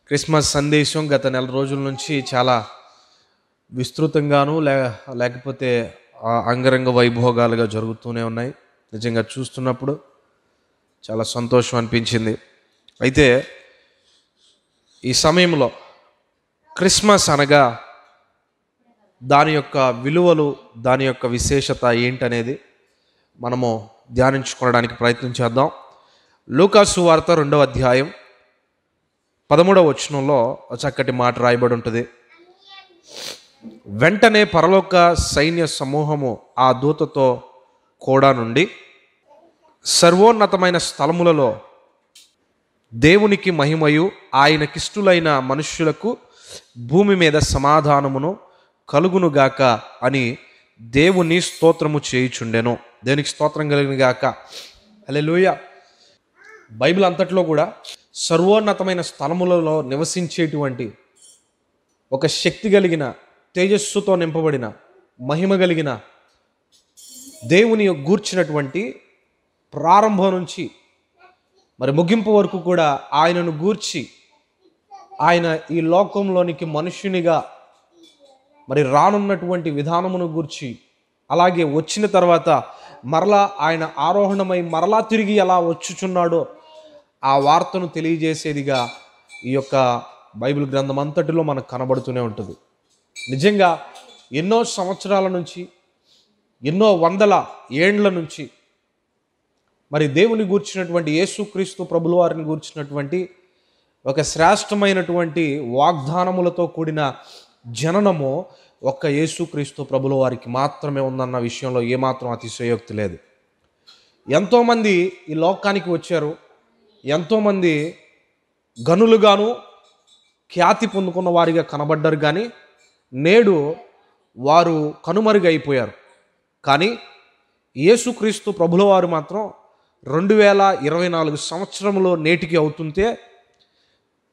Christmas సందేశం గత నెల రోజుల నుంచి చాలా విస్తృతంగాను లేకపోతే అంగరంగ వైభోగాలుగా జరుగుతూనే ఉన్నాయి. నిజంగా చూస్తున్నప్పుడు చాలా సంతోషం అనిపించింది. అయితే ఈ సమయంలో క్రిస్మస్ అనగా దాని యొక్క విలువలు, దాని యొక్క విశేషత ఏంటనేది మనము ధ్యానించుకోవడానికి ప్రయత్నం చేద్దాం. లూకాసు సువార్త 2వ అధ్యాయం 13వ వచనంలో చక్కటి మాట రాయబడి ఉంటుంది. వెంటనే పరలోక సైన్య సమూహము ఆ దూతతో కూడా నుండి సర్వోన్నతమైన స్థలములలో దేవునికి మహిమయు ఆయనకిష్టులైన మనుష్యులకు భూమి మీద సమాధానమును కలుగునుగాక అని దేవుని స్తోత్రము చేయుచుండెను. దేవునికి స్తోత్రం కలుగునుగాక. హల్లెలూయా. బైబిల్ అంతట్లో కూడా సర్వోన్నతమైన స్థలములలో నివసించేటువంటి ఒక శక్తి కలిగిన, తేజస్సుతో నింపబడిన, మహిమ కలిగిన దేవుని గూర్చినటువంటి ప్రారంభం నుంచి మరి ముగింపు వరకు కూడా ఆయనను గూర్చి, ఆయన ఈ లోకంలోనికి మనుష్యునిగా మరి రానున్నటువంటి విధానమును గూర్చి, అలాగే వచ్చిన తర్వాత మరలా ఆయన ఆరోహణమై మరలా తిరిగి ఎలా వచ్చుచున్నాడో ఆ వార్తను తెలియజేసేదిగా ఈ యొక్క బైబిల్ గ్రంథం అంతటిలో మనకు కనబడుతూనే ఉంటుంది. నిజంగా ఎన్నో సంవత్సరాల నుంచి, ఎన్నో వందల ఏండ్ల నుంచి మరి దేవుని గూర్చినటువంటి యేసుక్రీస్తు ప్రభుల వారిని గూర్చినటువంటి ఒక శ్రేష్టమైనటువంటి వాగ్దానములతో కూడిన జననము ఒక్క యేసుక్రీస్తు ప్రభుల వారికి మాత్రమే ఉందన్న విషయంలో ఏమాత్రం అతిశయోక్తి లేదు. ఎంతోమంది ఈ లోకానికి వచ్చారు, ఎంతోమంది గనులుగాను ఖ్యాతి పొందుకున్న వారిగా కనబడ్డారు, కానీ నేడు వారు కనుమరుగైపోయారు. కానీ యేసుక్రీస్తు ప్రభుల వారు మాత్రం 2024 సంవత్సరములో నేటికి అవుతుంటే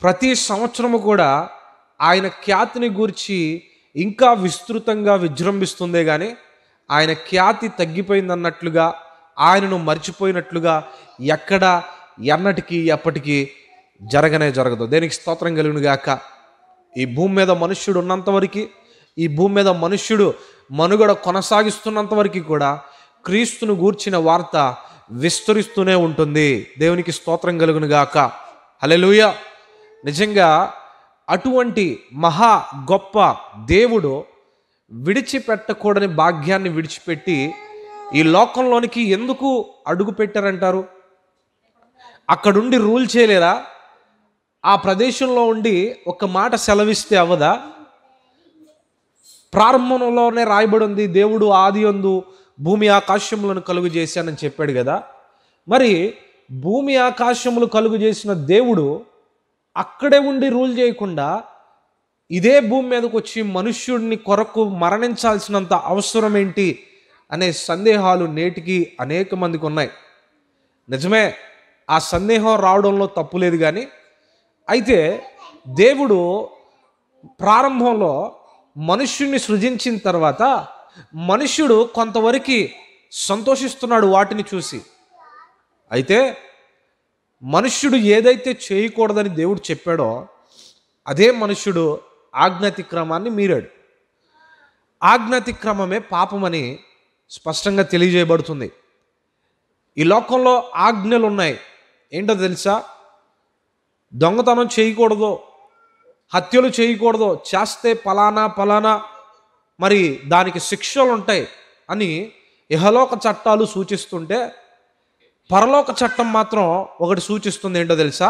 ప్రతి సంవత్సరము కూడా ఆయన ఖ్యాతిని గూర్చి ఇంకా విస్తృతంగా విజృంభిస్తుందే కానీ ఆయన ఖ్యాతి తగ్గిపోయిందన్నట్లుగా, ఆయనను మర్చిపోయినట్లుగా ఎక్కడా ఎన్నటికీ ఎప్పటికీ జరగదు. దేనికి స్తోత్రం కలుగును గాక. ఈ భూమి మీద మనుష్యుడు ఉన్నంతవరకు, ఈ భూమి మీద మనుష్యుడు మనుగడ కొనసాగిస్తున్నంత వరకు కూడా క్రీస్తును గూర్చిన వార్త విస్తరిస్తూనే ఉంటుంది. దేవునికి స్తోత్రం కలుగును గాక. హల్లెలూయా. నిజంగా అటువంటి మహా గొప్ప దేవుడు విడిచిపెట్టకూడని భాగ్యాన్ని విడిచిపెట్టి ఈ లోకంలోనికి ఎందుకు అడుగు పెట్టారంటారు? అక్కడుండి రూల్ చేయలేరా? ఆ ప్రదేశంలో ఉండి ఒక మాట సెలవిస్తే అవ్వదా? ప్రారంభంలోనే రాయబడి ఉంది, దేవుడు ఆదియందు భూమి ఆకాశములను కలుగు చేశానని చెప్పాడు కదా. మరి భూమి ఆకాశములు కలుగు చేసిన దేవుడు అక్కడే ఉండి రూల్ చేయకుండా ఇదే భూమి మీదకి వచ్చి మనుష్యుడిని కొరకు మరణించాల్సినంత అవసరం ఏంటి అనే సందేహాలు నేటికి అనేక మందికి ఉన్నాయి. నిజమే, ఆ సందేహం రావడంలో తప్పు లేదు. కానీ అయితే దేవుడు ప్రారంభంలో మనుష్యుడిని సృజించిన తర్వాత మనుష్యుడు కొంతవరకు సంతోషిస్తున్నాడు వాటిని చూసి. అయితే మనుష్యుడు ఏదైతే చేయకూడదని దేవుడు చెప్పాడో అదే మనుష్యుడు ఆజ్ఞాతిక్రమాన్ని మీరాడు. ఆజ్ఞాతిక్రమమే పాపమని స్పష్టంగా తెలియజేయబడుతుంది. ఈ లోకంలో ఆజ్ఞలు ఉన్నాయి. ఏంటో తెలుసా? దొంగతనం చేయకూడదు, హత్యలు చేయకూడదు, చేస్తే పలానా మరి దానికి శిక్షలు ఉంటాయి అని ఇహలోక చట్టాలు సూచిస్తుంటే పరలోక చట్టం మాత్రం ఒకటి సూచిస్తుంది. ఏంటో తెలుసా?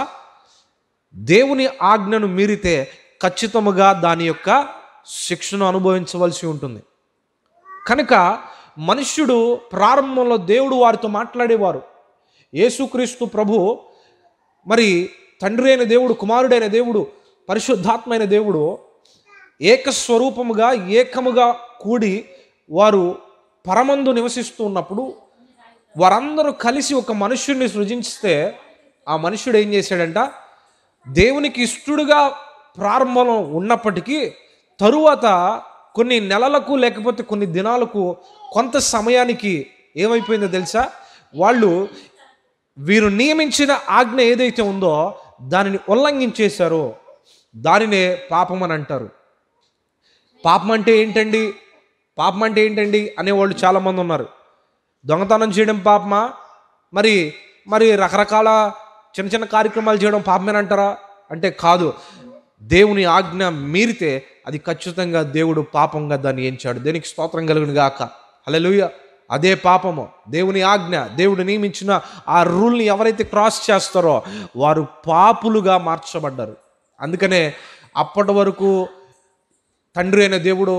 దేవుని ఆజ్ఞను మీరితే ఖచ్చితముగా దాని యొక్క శిక్షను అనుభవించవలసి ఉంటుంది. కనుక మనుష్యుడు ప్రారంభంలో దేవుడు వారితో మాట్లాడేవారు. యేసుక్రీస్తు ప్రభు మరి తండ్రి అయిన దేవుడు, కుమారుడైన దేవుడు, పరిశుద్ధాత్మైన దేవుడు ఏకస్వరూపముగా ఏకముగా కూడి వారు పరమందు నివసిస్తూ ఉన్నప్పుడు వారందరూ కలిసి ఒక మనుష్యుడిని సృజించితే ఆ మనుష్యుడు ఏం చేశాడంట? దేవునికి ఇష్టడుగా ప్రారంభంలో ఉన్నప్పటికీ తరువాత కొన్ని నెలలకు లేకపోతే కొన్ని దినాలకు కొంత సమయానికి ఏమైపోయిందో తెలుసా? వీరు నియమించిన ఆజ్ఞ ఏదైతే ఉందో దానిని ఉల్లంఘించేశారో దానినే పాపం అని అంటారు. పాపం అంటే ఏంటండి, పాపం అంటే ఏంటండి అనేవాళ్ళు చాలామంది ఉన్నారు. దొంగతనం చేయడం పాపమా, మరి మరి రకరకాల చిన్న చిన్న కార్యక్రమాలు చేయడం పాపమేనంటారా అంటే కాదు. దేవుని ఆజ్ఞ మీరితే అది ఖచ్చితంగా దేవుడు పాపంగా దాన్ని ఎంచాడు. దేనికి స్తోత్రం కలుగును గాక. హల్లెలూయా. అదే పాపము. దేవుని ఆజ్ఞ, దేవుడు నియమించిన ఆ రూల్ని ఎవరైతే క్రాస్ చేస్తారో వారు పాపులుగా మార్చబడ్డారు. అందుకనే అప్పటి వరకు తండ్రి అయిన దేవుడు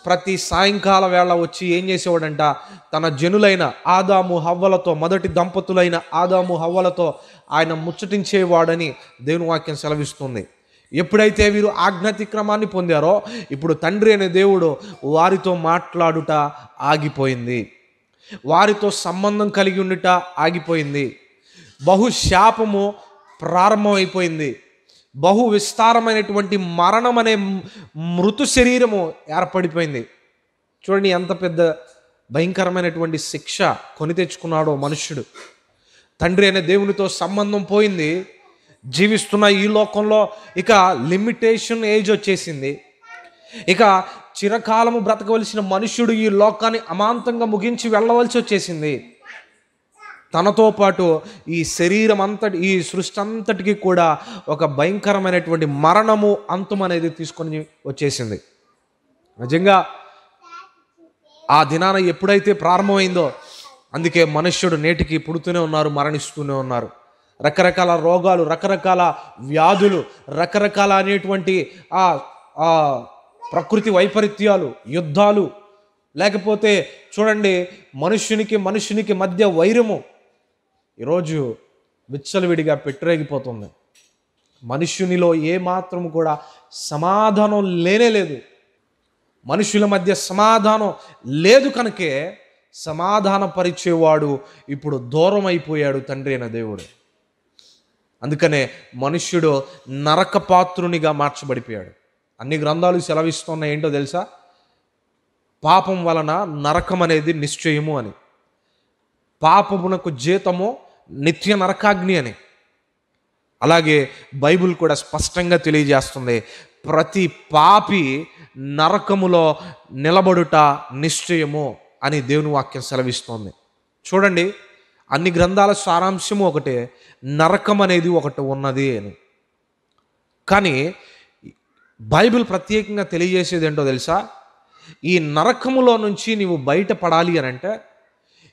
ప్రతి సాయంకాల వేళ వచ్చి ఏం చేసేవాడంట, తన జనులైన ఆదాము హవ్వలతో, మొదటి దంపతులైన ఆదాము హవ్వలతో ఆయన ముచ్చటించేవాడని దేవుని వాక్యం సెలవిస్తుంది. ఎప్పుడైతే వీరు ఆజ్ఞాతిక్రమాన్ని పొందారో ఇప్పుడు తండ్రి అనే దేవుడు వారితో మాట్లాడుట ఆగిపోయింది, వారితో సంబంధం కలిగి ఉండుట ఆగిపోయింది. బహుశాపము ప్రారంభమైపోయింది. బహు విస్తారమైనటువంటి మరణం అనే మృతు శరీరము ఏర్పడిపోయింది. చూడండి ఎంత పెద్ద భయంకరమైనటువంటి శిక్ష కొని తెచ్చుకున్నాడో మనుష్యుడు. తండ్రి అనే దేవునితో సంబంధం పోయింది. జీవిస్తున్న ఈ లోకంలో ఇక లిమిటేషన్ ఏజ్ వచ్చేసింది. ఇక చిరకాలము బ్రతకవలసిన మనుష్యుడు ఈ లోకాన్ని అమాంతంగా ముగించి వెళ్ళవలసి వచ్చేసింది. తనతో పాటు ఈ శరీరం అంతటి, ఈ సృష్టి అంతటికి కూడా ఒక భయంకరమైనటువంటి మరణము అంతం అనేది తీసుకొని వచ్చేసింది. నిజంగా ఆ దినాన ఎప్పుడైతే ప్రారంభమైందో అందుకే మనుష్యుడు నేటికి పుడుతూనే ఉన్నారు, మరణిస్తూనే ఉన్నారు. రకరకాల రోగాలు, రకరకాల వ్యాధులు, రకరకాల అనేటువంటి ఆ ప్రకృతి వైపరీత్యాలు, యుద్ధాలు, లేకపోతే చూడండి మనుష్యునికి మధ్య వైరము ఈరోజు విచ్చలవిడిగా పెట్టరేగిపోతుంది. మనుష్యునిలో ఏమాత్రం కూడా సమాధానం లేనేలేదు. మనుషుల మధ్య సమాధానం లేదు కనుకే సమాధాన పరిచేవాడు ఇప్పుడు దూరం అయిపోయాడు తండ్రి అయిన దేవుడు. అందుకనే మనుష్యుడు నరకపాత్రునిగా మార్చబడిపోయాడు. అన్ని గ్రంథాలు సెలవిస్తున్నాయి ఏంటో తెలుసా? పాపం వలన నరకం అనేది నిశ్చయము అని, పాపమునకు జీతము నిత్య నరకాగ్ని అని. అలాగే బైబిల్ కూడా స్పష్టంగా తెలియజేస్తుంది, ప్రతి పాపి నరకములో నిలబడుట నిశ్చయము అని దేవుని వాక్యం సెలవిస్తోంది. చూడండి, అన్ని గ్రంథాల సారాంశము ఒకటే, నరకం అనేది ఒకటి ఉన్నది అని. కానీ బైబిల్ ప్రత్యేకంగా తెలియజేసేది ఏంటో తెలుసా? ఈ నరకములో నుంచి నీవు బయటపడాలి అని అంటే,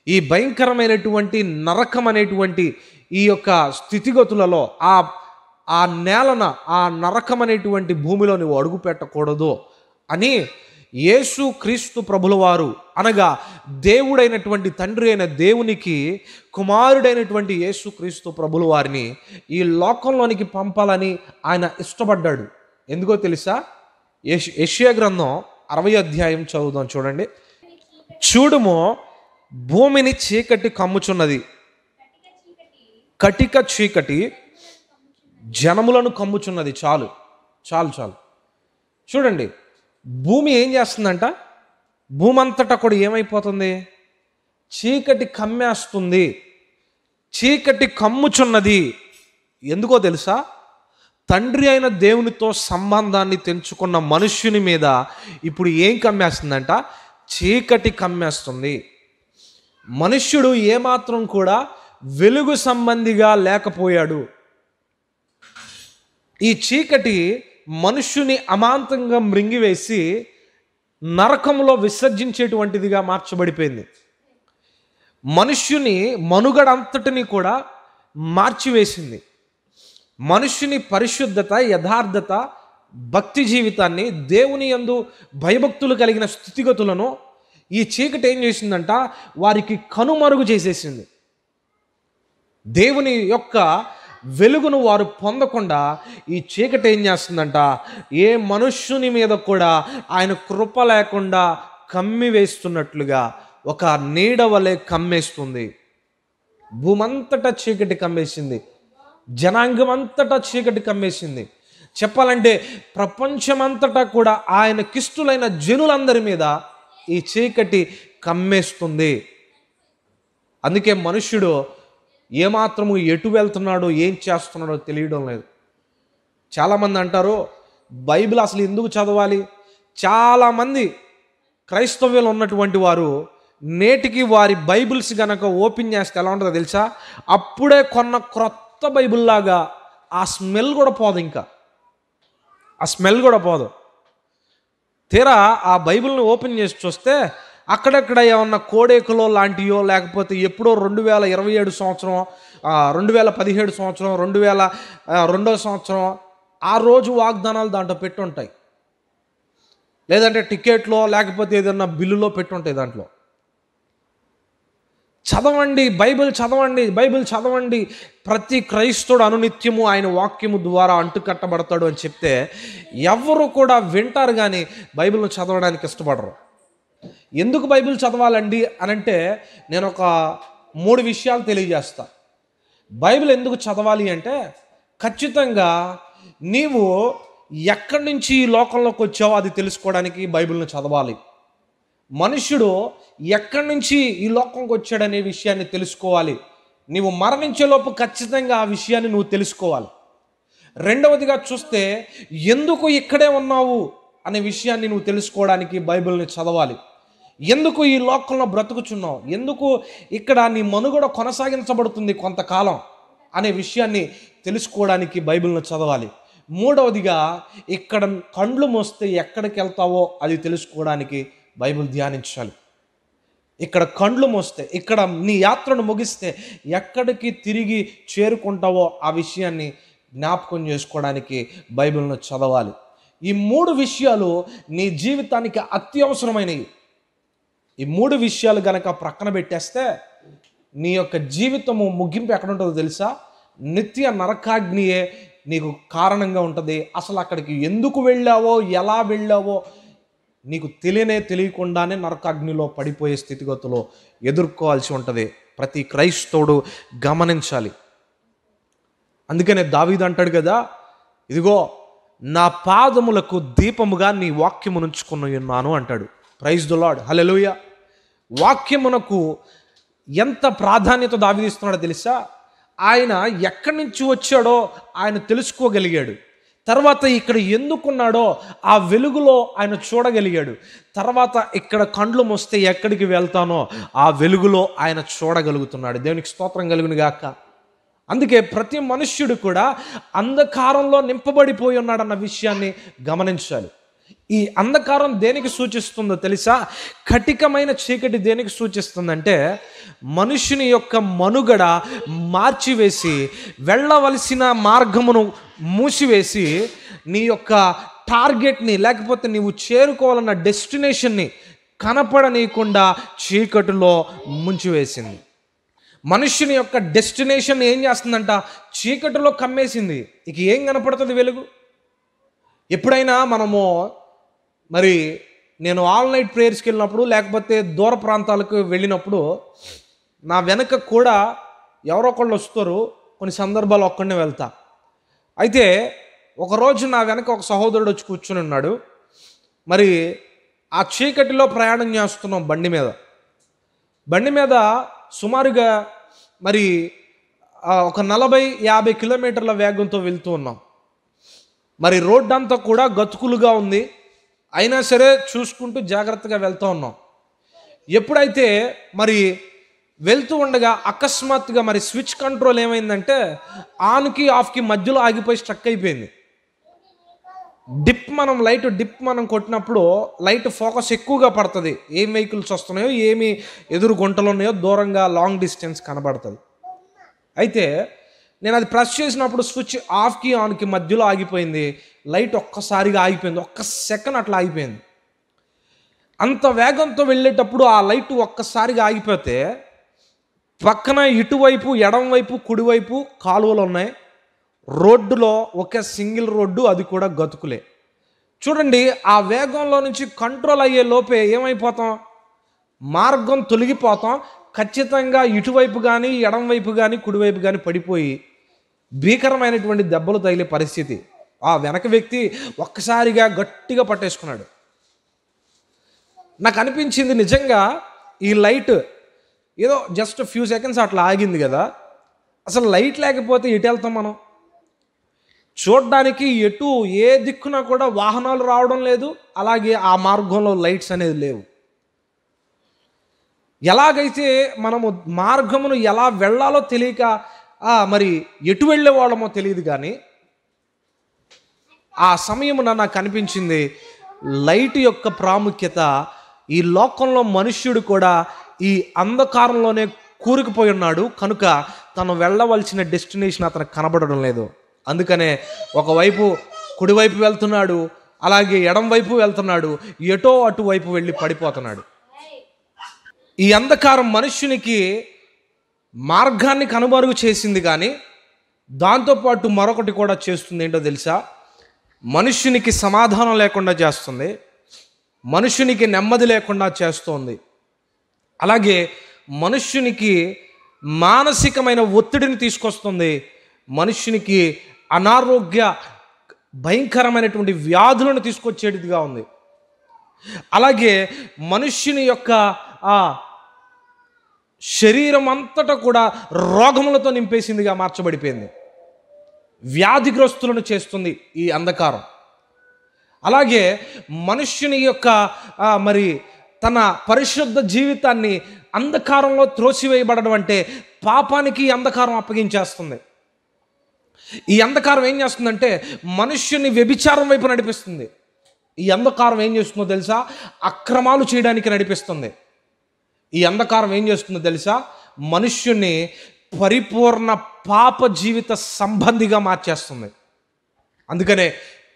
ఈ భయంకరమైనటువంటి నరకం అనేటువంటి ఈ యొక్క స్థితిగతులలో ఆ నేలన, ఆ నరకం అనేటువంటి భూమిలో నువ్వు అడుగు పెట్టకూడదు అని యేసు క్రీస్తు ప్రభుల వారు, అనగా దేవుడైనటువంటి తండ్రి అయిన దేవునికి కుమారుడైనటువంటి యేసు క్రీస్తు ప్రభుల వారిని ఈ లోకంలోనికి పంపాలని ఆయన ఇష్టపడ్డాడు. ఎందుకో తెలుసా? యెషయా గ్రంథం 60వ అధ్యాయం చదువుదాం. చూడండి, చూడుము భూమిని చీకటి కమ్ముచున్నది, కటిక చీకటి జనములను కమ్ముచున్నది. చాలు చాలు చాలు. చూడండి, భూమి ఏం చేస్తుందంట? భూమి అంతటా కూడా ఏమైపోతుంది? చీకటి కమ్మేస్తుంది, చీకటి కమ్ముచున్నది. ఎందుకో తెలుసా? తండ్రి అయిన దేవునితో సంబంధాన్ని తెంచుకున్న మనుష్యుని మీద ఇప్పుడు ఏం కమ్మేస్తుందంట? చీకటి కమ్మేస్తుంది. మనుష్యుడు ఏమాత్రం కూడా వెలుగు సంబంధిగా లేకపోయాడు. ఈ చీకటి మనుష్యుని అమాంతంగా మృంగివేసి నరకంలో విసర్జించేటువంటిదిగా మార్చబడిపోయింది. మనుష్యుని మనుగడ అంతటిని కూడా మార్చివేసింది. మనుష్యుని పరిశుద్ధత, యథార్థత, భక్తి జీవితాన్ని, దేవుని యందు భయభక్తులు కలిగిన స్థితిగతులను ఈ చీకటి ఏం చేసిందంట? వారికి కనుమరుగు చేసేసింది. దేవుని యొక్క వెలుగును వారు పొందకుండా ఈ చీకటి ఏం చేస్తుందంట? ఏ మనుష్యుని మీద కూడా ఆయన కృప లేకుండా కమ్మి వేస్తున్నట్లుగా ఒక నీడ వలె కమ్మేస్తుంది. భూమంతటా చీకటి కమ్మేసింది, జనాంగం అంతటా చీకటి కమ్మేసింది. చెప్పాలంటే ప్రపంచమంతటా కూడా ఆయన కిష్టులైన జనులందరి మీద ఈ చీకటి కమ్మేస్తుంది. అందుకే మనుష్యుడు ఏమాత్రము ఎటు వెళ్తున్నాడో, ఏం చేస్తున్నాడో తెలియడం లేదు. చాలామంది అంటారు, బైబిల్ అసలు ఎందుకు చదవాలి? చాలామంది క్రైస్తవ్యులు ఉన్నటువంటి వారు నేటికి వారి బైబిల్స్ గనక ఓపెన్ చేస్తే ఎలా ఉంటుందో తెలుసా? అప్పుడే కొన్న క్రొత్త బైబిల్ లాగా ఆ స్మెల్ కూడా పోదు. ఇంకా ఆ స్మెల్ కూడా పోదు. తీరా ఆ బైబిల్ని ఓపెన్ చేసి చూస్తే అక్కడక్కడ ఏమన్నా కోడేకులో లాంటియో, లేకపోతే ఎప్పుడో 2027 సంవత్సరం, 2017 సంవత్సరం, 2002 సంవత్సరం ఆ రోజు వాగ్దానాలు దాంట్లో పెట్టుంటాయి. లేదంటే టికెట్లో లేకపోతే ఏదన్నా బిల్లులో పెట్టుంటాయి. దాంట్లో చదవండి, బైబిల్ చదవండి, బైబిల్ చదవండి. ప్రతి క్రైస్తవుడు అనునిత్యము ఆయన వాక్యము ద్వారా అంటుకట్టబడతాడు అని చెప్తే ఎవరు కూడా వింటారు, కానీ బైబిల్ను చదవడానికి ఇష్టపడరు. ఎందుకు బైబిల్ చదవాలండి అనంటే నేను ఒక 3 విషయాలు తెలియజేస్తా. బైబిల్ ఎందుకు చదవాలి అంటే, ఖచ్చితంగా నీవు ఎక్కడి నుంచి ఈ లోకంలోకి వచ్చావో అది తెలుసుకోవడానికి బైబిల్ను చదవాలి. మనుష్యుడు ఎక్కడి నుంచి ఈ లోకంకి వచ్చాడనే విషయాన్ని తెలుసుకోవాలి. నీవు మరణించేలోపు ఖచ్చితంగా ఆ విషయాన్ని నువ్వు తెలుసుకోవాలి. రెండవదిగా చూస్తే ఎందుకు ఇక్కడే ఉన్నావు అనే విషయాన్ని నువ్వు తెలుసుకోవడానికి బైబిల్ని చదవాలి. ఎందుకు ఈ లోకంలో బ్రతుకుచున్నావు, ఎందుకు ఇక్కడ నీ మనుగడ కొనసాగించబడుతుంది కొంతకాలం అనే విషయాన్ని తెలుసుకోవడానికి బైబిల్ని చదవాలి. మూడవదిగా ఇక్కడ కండ్లు మోస్తే ఎక్కడికి వెళ్తావో అది తెలుసుకోవడానికి బైబిల్ ధ్యానించాలి. ఇక్కడ కండ్లు మోస్తే, ఇక్కడ నీ యాత్రను ముగిస్తే ఎక్కడికి తిరిగి చేరుకుంటావో ఆ విషయాన్ని జ్ఞాపకం చేసుకోవడానికి బైబిల్ను చదవాలి. ఈ 3 విషయాలు నీ జీవితానికి అత్యవసరమైనవి. ఈ 3 విషయాలు గనక ప్రక్కన పెట్టేస్తే నీ యొక్క జీవితము ముగింపు ఎక్కడ ఉంటుందో తెలుసా? నిత్య నరకాగ్నియే నీకు కారణంగా ఉంటుంది. అసలు అక్కడికి ఎందుకు వెళ్ళావో, ఎలా వెళ్ళావో నీకు తెలియకుండానే నరకాగ్నిలో పడిపోయే స్థితిగతులు ఎదుర్కోవాల్సి ఉంటుంది. ప్రతి క్రైస్తవుడు గమనించాలి. అందుకనే దావీదు అంటాడు కదా, ఇదిగో నా పాదములకు దీపముగా నీ వాక్యము నుంచుకుని ఉన్నాను అంటాడు. ప్రైజ్ ది లార్డ్, హల్లెలూయా. వాక్యమునకు ఎంత ప్రాధాన్యత దావీదు ఇస్తున్నాడో తెలుసా? ఆయన ఎక్కడి నుంచి వచ్చాడో ఆయన తెలుసుకోగలిగాడు. తర్వాత ఇక్కడ ఎందుకున్నాడో ఆ వెలుగులో ఆయన చూడగలిగాడు. తర్వాత ఇక్కడ కండ్లు మోస్తే ఎక్కడికి వెళ్తానో ఆ వెలుగులో ఆయన చూడగలుగుతున్నాడు. దేవునికి స్తోత్రం కలుగును గాక. అందుకే ప్రతి మనుష్యుడు కూడా అంధకారంలో నింపబడిపోయి ఉన్నాడన్న విషయాన్ని గమనించాలి. ఈ అంధకారం దేనికి సూచిస్తుందో తెలుసా? కటికమైన చీకటి దేనికి సూచిస్తుందంటే, మనుషుని యొక్క మనుగడ మార్చివేసి, వెళ్ళవలసిన మార్గమును మూసివేసి, నీ యొక్క టార్గెట్ని లేకపోతే నీవు చేరుకోవాలన్న డెస్టినేషన్ని కనపడనీయకుండా చీకటిలో ముంచివేసింది. మనుష్యుని యొక్క డెస్టినేషన్ ఏం చేస్తుందంట? చీకటిలో కమ్మేసింది. ఇక ఏం కనపడుతుంది వెలుగు? ఎప్పుడైనా మనము నేను ఆల్ నైట్ ప్రేయర్స్కి వెళ్ళినప్పుడు, లేకపోతే దూర ప్రాంతాలకు వెళ్ళినప్పుడు నా వెనక కూడా ఎవరో ఒకళ్ళు వస్తారు. కొన్ని సందర్భాలు ఒక్కడనే వెళ్తా. అయితే ఒకరోజు నా వెనక ఒక సహోదరుడు వచ్చి కూర్చుని ఉన్నాడు. ఆ చీకటిలో ప్రయాణం చేస్తున్నాం బండి మీద సుమారుగా ఒక 40-50 కిలోమీటర్ల వేగంతో వెళ్తూ ఉన్నాం. రోడ్డు అంతా కూడా గతుకులుగా ఉంది. అయినా సరే చూసుకుంటూ జాగ్రత్తగా వెళ్తూ ఉన్నాం. ఎప్పుడైతే వెళ్తూ ఉండగా అకస్మాత్తుగా స్విచ్ కంట్రోల్ ఏమైందంటే ఆన్కి ఆఫ్కి మధ్యలో ఆగిపోయి స్ట్రక్ అయిపోయింది. లైట్ డిప్ మనం కొట్టినప్పుడు లైట్ ఫోకస్ ఎక్కువగా పడుతుంది. ఏం వెహికల్స్ వస్తున్నాయో, ఏమి ఎదురు గుంటలు ఉన్నాయో దూరంగా లాంగ్ డిస్టెన్స్ కనబడుతుంది. అయితే నేను అది ప్రెస్ చేసినప్పుడు స్విచ్ ఆఫ్కి ఆన్కి మధ్యలో ఆగిపోయింది. లైట్ ఒక్కసారిగా ఆగిపోయింది. ఒక్క సెకండ్ అట్లా ఆగిపోయింది. అంత వేగంతో వెళ్ళేటప్పుడు ఆ లైట్ ఒక్కసారిగా ఆగిపోతే పక్కన ఇటువైపు, ఎడంవైపు, కుడివైపు కాలువలు ఉన్నాయి. రోడ్డులో ఒక సింగిల్ రోడ్డు, అది కూడా గతుకులే. చూడండి, ఆ వేగంలో నుంచి కంట్రోల్ అయ్యే లోపే ఏమైపోతాం? మార్గం తొలగిపోతాం. ఖచ్చితంగా ఇటువైపు కానీ, ఎడంవైపు కానీ, కుడివైపు కానీ పడిపోయి భీకరమైనటువంటి దెబ్బలు తగిలే పరిస్థితి. ఆ వెనక వ్యక్తి ఒక్కసారిగా గట్టిగా పట్టేసుకున్నాడు. నాకు అనిపించింది, నిజంగా ఈ లైట్ ఏదో జస్ట్ ఫ్యూ సెకండ్స్ అట్లా ఆగింది కదా, అసలు లైట్ లేకపోతే ఎటు వెళ్తాం మనం? చూడ్డానికి ఎటు ఏ దిక్కున కూడా వాహనాలు రావడం లేదు, అలాగే ఆ మార్గంలో లైట్స్ అనేది లేవు. ఎలాగైతే మనము మార్గమును ఎలా వెళ్ళాలో తెలియక మరి ఎటు వెళ్ళే వాళ్ళమో తెలియదు, కానీ ఆ సమయమున నాకు అనిపించింది లైట్ యొక్క ప్రాముఖ్యత. ఈ లోకంలో మనుష్యుడు కూడా ఈ అంధకారంలోనే కూరుకుపోయి ఉన్నాడు కనుక తను వెళ్ళవలసిన డెస్టినేషన్ అతనికి కనబడడం లేదు. అందుకనే ఒకవైపు కుడివైపు వెళ్తున్నాడు, అలాగే ఎడం వైపు వెళ్తున్నాడు, ఎటో అటువైపు వెళ్ళి పడిపోతున్నాడు. ఈ అంధకారం మనుష్యునికి మార్గాన్ని కనుమరుగు చేసింది, కానీ దాంతోపాటు మరొకటి కూడా చేస్తుంది. ఏంటో తెలుసా? మనుష్యునికి సమాధానం లేకుండా చేస్తుంది, మనుష్యునికి నెమ్మది లేకుండా చేస్తుంది, అలాగే మనుష్యునికి మానసికమైన ఒత్తిడిని తీసుకొస్తుంది, మనుష్యునికి అనారోగ్య భయంకరమైనటువంటి వ్యాధులను తీసుకొచ్చేటిదిగా ఉంది. అలాగే మనుష్యుని యొక్క ఆ శరీరం అంతటా కూడా రోగములతో నింపేసిందిగా మార్చబడిపోయింది. వ్యాధిగ్రస్తులను చేస్తుంది ఈ అంధకారం. అలాగే మనుష్యుని యొక్క మరి తన పరిశుద్ధ జీవితాన్ని అంధకారంలో త్రోసివేయబడడం అంటే పాపానికి అంధకారం అప్పగించేస్తుంది. ఈ అంధకారం ఏం చేస్తుందంటే మనుష్యుని వ్యభిచారం వైపు నడిపిస్తుంది. ఈ అంధకారం ఏం చేస్తుందో తెలుసా? అక్రమాలు చేయడానికి నడిపిస్తుంది. ఈ అంధకారం ఏం చేస్తుందో తెలుసా? మనుష్యుని పరిపూర్ణ పాప జీవిత సంబంధిగా మార్చేస్తుంది. అందుకనే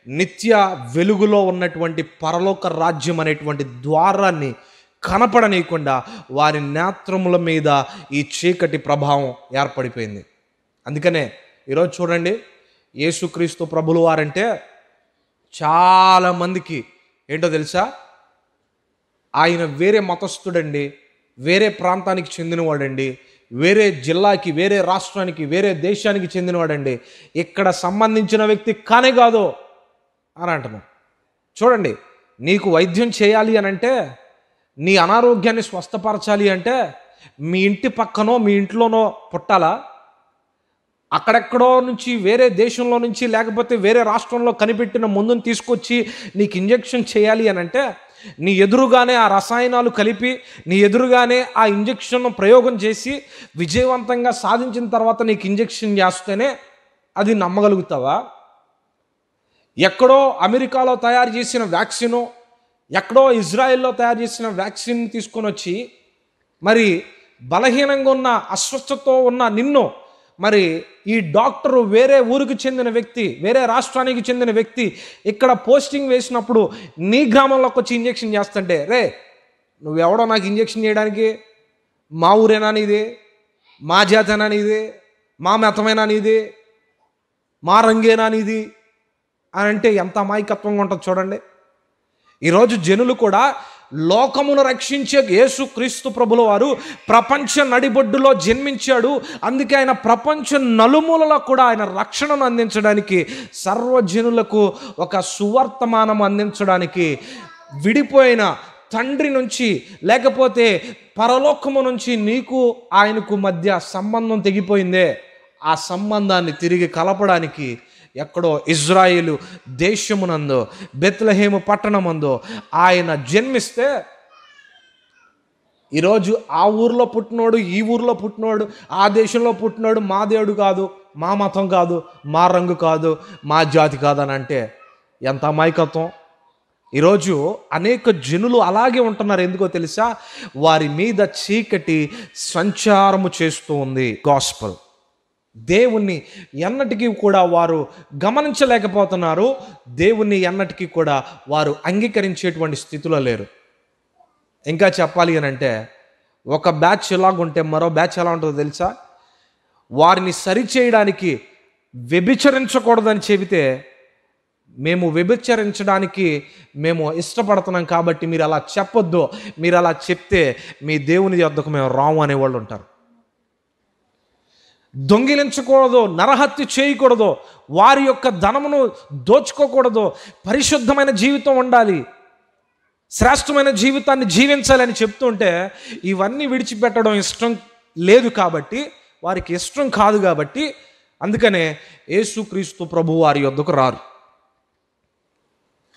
నిత్య వెలుగులో ఉన్నటువంటి పరలోక రాజ్యం అనేటువంటి ద్వారాన్ని కనపడనీయకుండా వారి నేత్రముల మీద ఈ చీకటి ప్రభావం ఏర్పడిపోయింది. అందుకనే ఈరోజు చూడండి, యేసుక్రీస్తు ప్రభులు వారంటే చాలామందికి ఏంటో తెలుసా? ఆయన వేరే మతస్థుడండి, వేరే ప్రాంతానికి చెందినవాడండి, వేరే జిల్లాకి, వేరే రాష్ట్రానికి, వేరే దేశానికి చెందినవాడండి, ఇక్కడ సంబంధించిన వ్యక్తి కానే కాదు అని అంటున్నాం. చూడండి, నీకు వైద్యం చేయాలి అని అంటే, నీ అనారోగ్యాన్ని స్వస్థపరచాలి అంటే మీ ఇంటి పక్కనో మీ ఇంట్లోనో పుట్టాలా? అక్కడెక్కడో నుంచి వేరే దేశంలో నుంచి లేకపోతే వేరే రాష్ట్రంలో కనిపెట్టిన మందుని తీసుకొచ్చి నీకు ఇంజెక్షన్ చేయాలి అని అంటే నీ ఎదురుగానే ఆ రసాయనాలు కలిపి నీ ఎదురుగానే ఆ ఇంజెక్షన్ ప్రయోగం చేసి విజయవంతంగా సాధించిన తర్వాత నీకు ఇంజెక్షన్ చేస్తేనే అది నమ్మగలుగుతావా? ఎక్కడో అమెరికాలో తయారు చేసిన వ్యాక్సిను, ఎక్కడో ఇజ్రాయెల్లో తయారు చేసిన వ్యాక్సిన్ తీసుకొని వచ్చి మరి బలహీనంగా ఉన్న అస్వస్థతో ఉన్న నిన్ను మరి ఈ డాక్టరు వేరే ఊరికి చెందిన వ్యక్తి, వేరే రాష్ట్రానికి చెందిన వ్యక్తి ఇక్కడ పోస్టింగ్ వేసినప్పుడు నీ గ్రామంలోకి వచ్చి ఇంజెక్షన్ చేస్తుంటే, రే నువ్వెవడో నాకు ఇంజెక్షన్ చేయడానికి? మా ఊరేనా నీది? మా జాతేనా నీది? మా మతమేనా నీది? మా రంగేనా నీది అని అంటే ఎంత అమాయకత్వంగా ఉంటుంది చూడండి. ఈరోజు జనులు కూడా లోకమును రక్షించే యేసుక్రీస్తు ప్రభుల వారు ప్రపంచ నడిబొడ్డులో జన్మించాడు, అందుకే ఆయన ప్రపంచ నలుమూలలో కూడా ఆయన రక్షణను అందించడానికి, సర్వజనులకు ఒక సువర్తమానం అందించడానికి విడిపోయిన తండ్రి నుంచి లేకపోతే పరలోకము నుంచి నీకు ఆయనకు మధ్య సంబంధం తెగిపోయిందే, ఆ సంబంధాన్ని తిరిగి కలపడానికి ఎక్కడో ఇజ్రాయేలు దేశమునందో బెత్లెహేము పట్టణమందో ఆయన జన్మిస్తే ఈరోజు ఆ ఊర్లో పుట్టినోడు, ఈ ఊర్లో పుట్టినోడు, ఆ దేశంలో పుట్టినోడు మా దేవుడు కాదు, మా మతం కాదు, మా రంగు కాదు, మా జాతి కాదని అంటే ఎంత అమాయకత్వం. ఈరోజు అనేక జనులు అలాగే ఉంటున్నారు. ఎందుకో తెలుసా? వారి మీద చీకటి సంచారము చేస్తూ ఉంది. గాస్పల్ దేవుణ్ణి ఎన్నటికీ కూడా వారు గమనించలేకపోతున్నారు, దేవుణ్ణి ఎన్నటికీ కూడా వారు అంగీకరించేటువంటి స్థితిలో లేరు. ఇంకా చెప్పాలి అని అంటే ఒక బ్యాచ్ ఎలాగుంటే మరో బ్యాచ్ ఎలా ఉంటుందో తెలుసా? వారిని సరిచేయడానికి వ్యభిచరించకూడదని చెబితే మేము వ్యభిచరించడానికి మేము ఇష్టపడుతున్నాం కాబట్టి మీరు అలా చెప్పొద్దు, మీరు అలా చెప్తే మీ దేవుని యొద్దకు మేము రాము అనేవాళ్ళు ఉంటారు. దొంగిలించకూడదు, నరహత్య చేయకూడదు, వారి యొక్క ధనమును దోచుకోకూడదు, పరిశుద్ధమైన జీవితం ఉండాలి, శ్రేష్టమైన జీవితాన్ని జీవించాలని చెప్తుంటే ఇవన్నీ విడిచిపెట్టడం ఇష్టం లేదు కాబట్టి, వారికి ఇష్టం కాదు కాబట్టి అందుకనే యేసుక్రీస్తు ప్రభు వారి యొద్దకు రారు.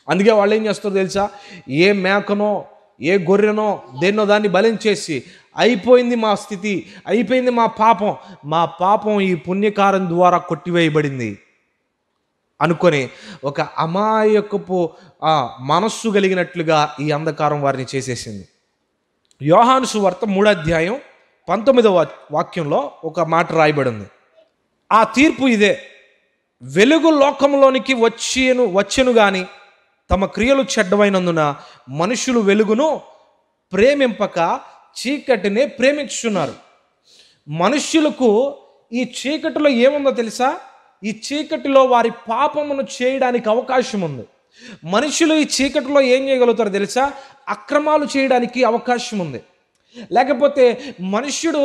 అందుకే వాళ్ళు ఏం చేస్తారో తెలుసా, ఏ మేకనో ఏ గొర్రెనో దేన్నో దాన్ని బలించేసి అయిపోయింది మా స్థితి, అయిపోయింది మా పాపం ఈ పుణ్యకారం ద్వారా కొట్టివేయబడింది అనుకొని ఒక అమాయకపు మనస్సు కలిగినట్లుగా ఈ అంధకారం వారిని చేసేసింది. యోహాను సువార్త 3వ అధ్యాయం 19వ వాక్యంలో ఒక మాట రాయబడింది. ఆ తీర్పు ఇదే: వెలుగు లోకంలోనికి వచ్చెను గాని తమ క్రియలు చెడ్డవైనందున మనుషులు వెలుగును ప్రేమింపక చీకటినే ప్రేమించుచున్నారు. మనుష్యులకు ఈ చీకటిలో ఏముందో తెలుసా? ఈ చీకటిలో వారి పాపమును చేయడానికి అవకాశం ఉంది. మనుషులు ఈ చీకటిలో ఏం చేయగలుగుతారో తెలుసా? అక్రమాలు చేయడానికి అవకాశం ఉంది. లేకపోతే మనుష్యుడు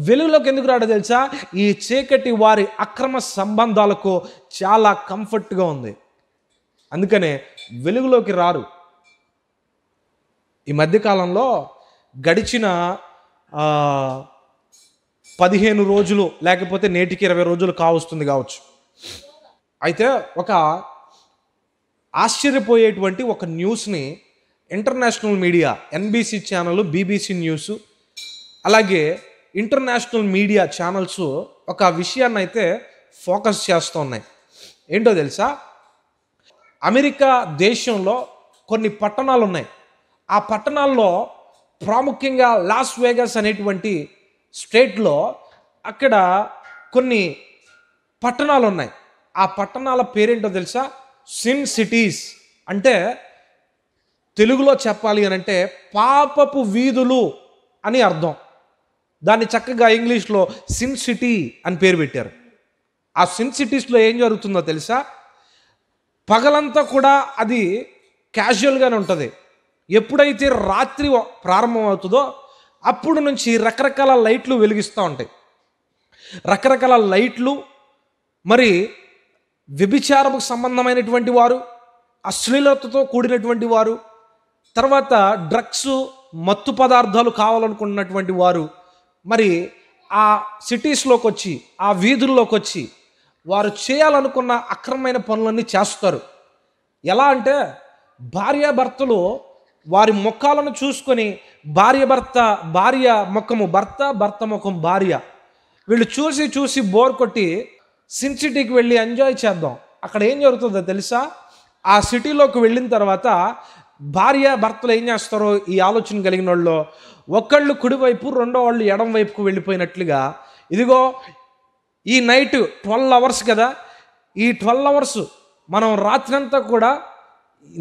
వెలుగులోకి ఎందుకు రాడో తెలుసా? ఈ చీకటి వారి అక్రమ సంబంధాలకు చాలా కంఫర్ట్గా ఉంది, అందుకనే వెలుగులోకి రారు. ఈ మధ్యకాలంలో గడిచిన 15 రోజులు లేకపోతే నేటికి 20 రోజులు కావచ్చు. అయితే ఒక ఆశ్చర్యపోయేటువంటి ఒక న్యూస్ని international media, NBC channel, BBC news, అలాగే ఇంటర్నేషనల్ మీడియా ఛానల్స్ ఒక విషయాన్ని అయితే ఫోకస్ చేస్తూ ఉన్నాయి. ఏంటో తెలుసా? అమెరికా దేశంలో కొన్ని పట్టణాలు ఉన్నాయి. ఆ పట్టణాల్లో ప్రాముఖ్యంగా లాస్ వేగాస్ అనేటువంటి స్టేట్లో అక్కడ కొన్ని పట్టణాలు ఉన్నాయి. ఆ పట్టణాల పేరేంటో తెలుసా? Sin cities. అంటే తెలుగులో చెప్పాలి అని అంటే పాపపు వీధులు అని అర్థం. దాన్ని చక్కగా ఇంగ్లీష్లో సిన్ సిటీ అని పేరు పెట్టారు. ఆ సిన్ సిటీస్లో ఏం జరుగుతుందో తెలుసా? పగలంతా కూడా అది క్యాజువల్గానే ఉంటుంది. ఎప్పుడైతే రాత్రి ప్రారంభం అవుతుందో అప్పుడు నుంచి రకరకాల లైట్లు వెలిగిస్తూ ఉంటాయి. రకరకాల లైట్లు, మరి వ్యభిచారముకు సంబంధమైనటువంటి వారు, అశ్లీలతతో కూడినటువంటి వారు, తర్వాత డ్రగ్స్, మత్తు పదార్థాలు కావాలనుకున్నటువంటి వారు మరి ఆ సిటీస్లోకి వచ్చి, ఆ వీధుల్లోకి వచ్చి వారు చేయాలనుకున్న అక్రమమైన పనులన్నీ చేస్తారు. ఎలా అంటే భార్యాభర్తలు వారి ముఖాలను చూసుకొని భార్య ముఖము భర్త, భర్త ముఖం భార్య, వీళ్ళు చూసి బోర్ కొట్టి సిన్ సిటీకి వెళ్ళి ఎంజాయ్ చేద్దాం. అక్కడ ఏం జరుగుతుందో తెలుసా? ఆ సిటీలోకి వెళ్ళిన తర్వాత భార్య భర్తలు ఏం చేస్తారో ఈ ఆలోచన కలిగిన వాళ్ళు ఒకళ్ళు కుడివైపు, రెండో వాళ్ళు ఎడం వైపుకు వెళ్ళిపోయినట్లుగా, ఇదిగో ఈ నైట్ 12 అవర్స్ కదా, ఈ 12 అవర్స్ మనం రాత్రంతా కూడా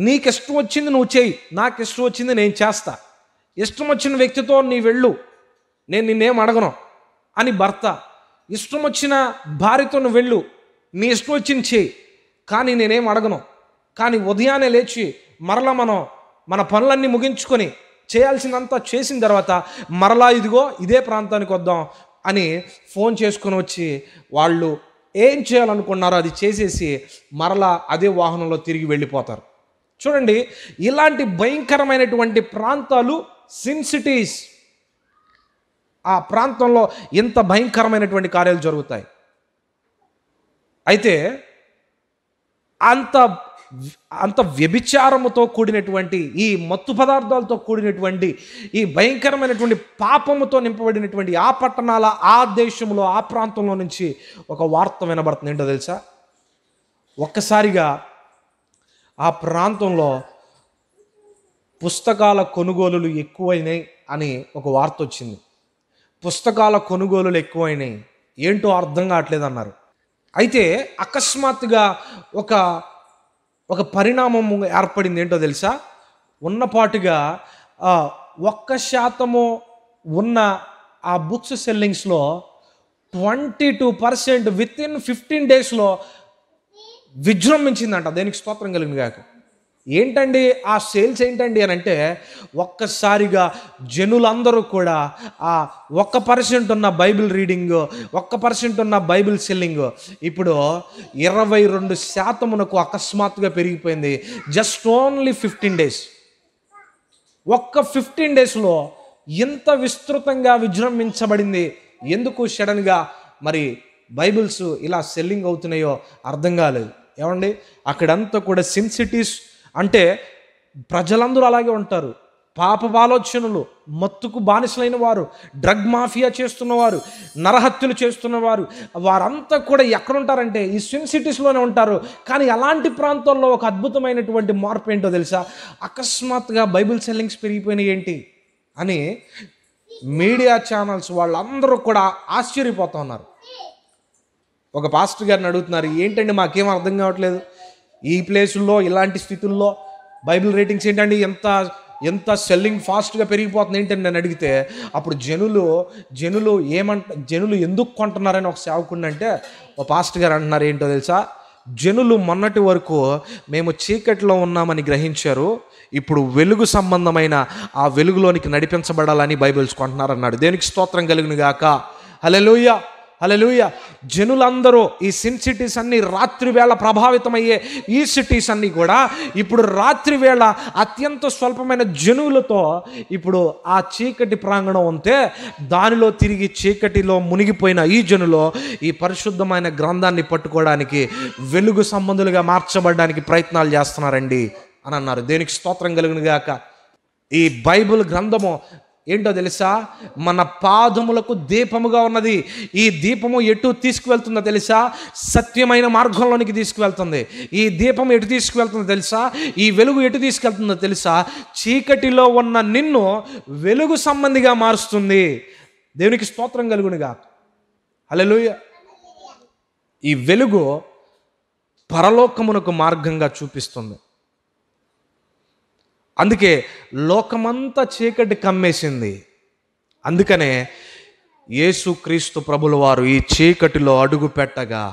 నీకు ఇష్టం వచ్చింది నువ్వు చేయి, నాకు ఇష్టం వచ్చింది నేను చేస్తా, ఇష్టం వచ్చిన వ్యక్తితో నీ వెళ్ళు, నేను నిన్నేం అడగను అని భర్త, ఇష్టం వచ్చిన భార్యతో నువ్వు వెళ్ళు, నీ ఇష్టం వచ్చింది చేయి, కానీ నేనేం అడగను. కానీ ఉదయాన్నే లేచి మరలా మనం మన పనులన్నీ ముగించుకొని చేయాల్సిందంతా చేసిన తర్వాత మరలా ఇదిగో ఇదే ప్రాంతానికి వద్దాం అని ఫోన్ చేసుకొని వచ్చి వాళ్ళు ఏం చేయాలనుకున్నారో అది చేసేసి మరలా అదే వాహనంలో తిరిగి వెళ్ళిపోతారు. చూడండి, ఇలాంటి భయంకరమైనటువంటి ప్రాంతాలు సిన్ సిటీస్. ఆ ప్రాంతంలో ఎంత భయంకరమైనటువంటి కార్యాలు జరుగుతాయి. అయితే అంత వ్యభిచారముతో కూడినటువంటి, ఈ మత్తు పదార్థాలతో కూడినటువంటి, ఈ భయంకరమైనటువంటి పాపముతో నింపబడినటువంటి ఆ పట్టణాల, ఆ దేశంలో, ఆ ప్రాంతంలో నుంచి ఒక వార్త వినబడుతుంది. ఏంటో తెలుసా? ఒక్కసారిగా ఆ ప్రాంతంలో పుస్తకాల కొనుగోలులు ఎక్కువైనాయి అని ఒక వార్త వచ్చింది. పుస్తకాల కొనుగోలులు ఎక్కువైనాయి, ఏంటో అర్థం కావట్లేదు అన్నారు. అయితే అకస్మాత్తుగా ఒక పరిణామం ఏర్పడింది. ఏంటో తెలుసా? ఉన్నపాటుగా 1% ఉన్న ఆ బుక్స్ సెల్లింగ్స్లో 22% విత్ ఇన్ 15 డేస్లో విజృంభించిందంట. దేనికి స్తోత్రం కలిగింది కాక. ఏంటండి ఆ సేల్స్ ఏంటండి అని అంటే, ఒక్కసారిగా జనులందరూ కూడా ఆ 1% ఉన్న బైబిల్ రీడింగ్, 1% ఉన్న బైబిల్ సెల్లింగ్ ఇప్పుడు 22% అకస్మాత్తుగా పెరిగిపోయింది. Just only 15 days. ఒక్క 15 డేస్లో ఇంత విస్తృతంగా విజృంభించబడింది. ఎందుకు సడన్గా? మరి బైబిల్స్ ఇలా సెల్లింగ్ అవుతున్నాయో అర్థం కాలేదు. ఏమండి, అక్కడంతా కూడా సిన్ సిటీస్ అంటే ప్రజలందరూ అలాగే ఉంటారు. పాపపు ఆలోచనలు, మత్తుకు బానిసలైన వారు, డ్రగ్ మాఫియా చేస్తున్నవారు, నరహత్యలు చేస్తున్నవారు, వారంతా కూడా ఎక్కడుంటారంటే ఈ స్విమ్ సిటీస్లోనే ఉంటారు. కానీ అలాంటి ప్రాంతాల్లో ఒక అద్భుతమైనటువంటి మార్పు ఏంటో తెలుసా? అకస్మాత్తుగా బైబిల్ సెల్లింగ్స్ పెరిగిపోయినాయి ఏంటి అని మీడియా ఛానల్స్ వాళ్ళందరూ కూడా ఆశ్చర్యపోతూ ఉన్నారు. ఒక పాస్టర్ గారిని అడుగుతున్నారు, ఏంటండి మాకేం అర్థం కావట్లేదు, ఈ ప్లేసుల్లో ఇలాంటి స్థితుల్లో బైబిల్ రేటింగ్స్ ఏంటండి ఎంత సెల్లింగ్ ఫాస్ట్గా పెరిగిపోతుంది ఏంటండి అని అడిగితే, అప్పుడు జనులు ఎందుకు కొంటున్నారని ఒక సేవకుడిని అంటే ఒక పాస్టర్ గారు అంటున్నారు, ఏంటో తెలుసా, జనులు మొన్నటి వరకు మేము చీకటిలో ఉన్నామని గ్రహించారు, ఇప్పుడు వెలుగు సంబంధమైన ఆ వెలుగులోనికి నడిపించబడాలని బైబిల్స్ కొంటున్నారన్నాడు. దేనికి స్తోత్రం కలుగును గాక. హల్లెలూయా, హల్లెలూయా. జనులందరూ ఈ సిన్ సిటీస్ అన్నీ రాత్రి వేళ ప్రభావితమయ్యే ఈ సిటీస్ అన్నీ కూడా ఇప్పుడు రాత్రి వేళ అత్యంత స్వల్పమైన జనులతో ఇప్పుడు ఆ చీకటి ప్రాంగణం ఉంటే దానిలో తిరిగి చీకటిలో మునిగిపోయిన ఈ జనులో ఈ పరిశుద్ధమైన గ్రంథాన్ని పట్టుకోవడానికి వెలుగు సంబంధులుగా మార్చబడడానికి ప్రయత్నాలు చేస్తున్నారండి అని అన్నారు. దేనికి స్తోత్రం కలుగును గాక. ఈ బైబిల్ గ్రంథము ఏంటో తెలుసా, మన పాదములకు దీపముగా ఉన్నది. ఈ దీపము ఎటు తీసుకువెళ్తుందో తెలుసా? సత్యమైన మార్గంలోనికి తీసుకువెళ్తుంది. ఈ దీపం ఎటు తీసుకువెళ్తుందో తెలుసా? ఈ వెలుగు ఎటు తీసుకెళ్తుందో తెలుసా? చీకటిలో ఉన్న నిన్ను వెలుగు సంబంధిగా మారుస్తుంది. దేవునికి స్తోత్రం కలుగునుగా. హల్లెలూయా. ఈ వెలుగు పరలోకమునకు మార్గంగా చూపిస్తుంది. అందుకే లోకమంతా చీకటి కమ్మేసింది. అందుకనే యేసుక్రీస్తు ప్రభుల వారు ఈ చీకటిలో అడుగు పెట్టగా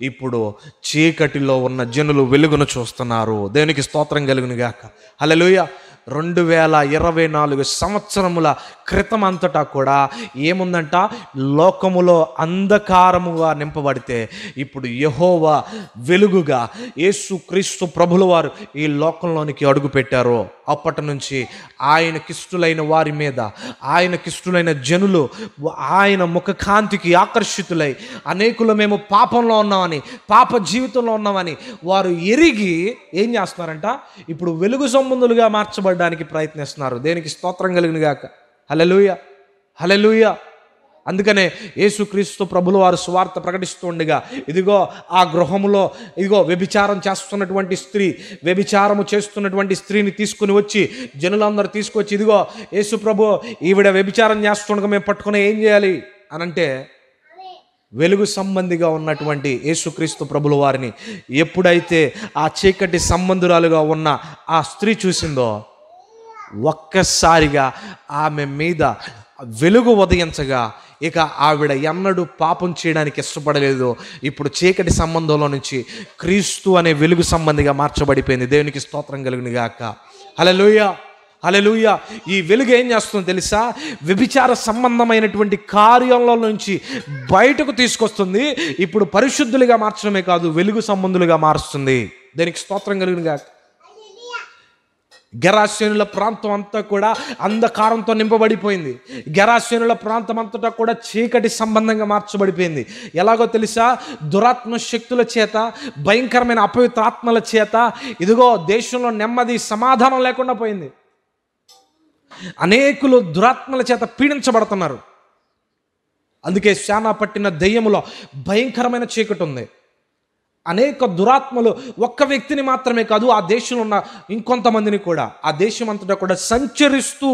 ఇప్పుడు చీకటిలో ఉన్న జనులు వెలుగును చూస్తున్నారు. దేవునికి స్తోత్రం కలుగును గాక. హల్లెలూయా. 2024 సంవత్సరముల క్రితం అంతటా కూడా ఏముందంట, లోకములో అంధకారముగా నింపబడితే ఇప్పుడు యెహోవా వెలుగుగా యేసుక్రీస్తు ప్రభుల వారు ఈ లోకంలోనికి అడుగు పెట్టారు. అప్పటి నుంచి ఆయనకిష్టులైన వారి మీద, ఆయనకిష్టులైన జనులు ఆయన ముఖకాంతికి ఆకర్షితులై అనేకులు మేము పాపంలో ఉన్నామని, పాప జీవితంలో ఉన్నామని వారు ఎరిగి ఏం చేస్తున్నారంట, ఇప్పుడు వెలుగు సంబంధులుగా మార్చబడడానికి ప్రయత్నిస్తున్నారు. దేనికి స్తోత్రం కలుగును గాక. హల్లెలూయా, హల్లెలూయా. అందుకనే యేసుక్రీస్తు ప్రభుల వారు సువార్త ప్రకటిస్తూ ఉండగా, ఇదిగో ఆ గృహములో ఇదిగో వ్యభిచారం చేస్తున్నటువంటి స్త్రీని తీసుకుని వచ్చి జనులందరూ తీసుకొచ్చి, ఇదిగో యేసు ప్రభు ఈవిడ వ్యభిచారం చేస్తుండగా మేము పట్టుకుని ఏం చేయాలి అనంటే, వెలుగు సంబంధిగా ఉన్నటువంటి యేసుక్రీస్తు ప్రభుల వారిని ఎప్పుడైతే ఆ చీకటి సంబంధురాలుగా ఉన్న ఆ స్త్రీ చూసిందో ఒక్కసారిగా ఆమె మీద వెలుగు ఉదయించగా ఇక ఆవిడ ఎన్నడూ పాపం చేయడానికి ఇష్టపడలేదు. ఇప్పుడు చీకటి సంబంధంలో నుంచి క్రీస్తు అనే వెలుగు సంబంధిగా మార్చబడిపోయింది. దేవునికి స్తోత్రం కలుగును గాక. హల్లెలూయా, హల్లెలూయా. ఈ వెలుగు ఏం చేస్తుందో తెలుసా? వ్యభిచార సంబంధమైనటువంటి కార్యంలో నుంచి బయటకు తీసుకొస్తుంది. ఇప్పుడు పరిశుద్ధులుగా మార్చడమే కాదు, వెలుగు సంబంధులుగా మారుస్తుంది. దానికి స్తోత్రం కలుగును గాక. గెరాసేనుల ప్రాంతం అంతా కూడా అంధకారంతో నింపబడిపోయింది. గెరాసేనుల ప్రాంతం అంతటా కూడా చీకటి సంబంధంగా మార్చబడిపోయింది. ఎలాగో తెలుసా? దురాత్మ శక్తుల చేత, భయంకరమైన అపవిత్ర ఆత్మల చేత ఇదిగో దేశంలో నెమ్మది సమాధానం లేకుండా పోయింది. అనేకులు దురాత్మల చేత పీడించబడుతున్నారు. అందుకే శానా పట్టిన దెయ్యములో భయంకరమైన చీకటి ఉంది. అనేక దురాత్మలు ఒక్క వ్యక్తిని మాత్రమే కాదు, ఆ దేశంలో ఉన్న ఇంకొంతమందిని కూడా, ఆ దేశం అంతటా కూడా సంచరిస్తూ,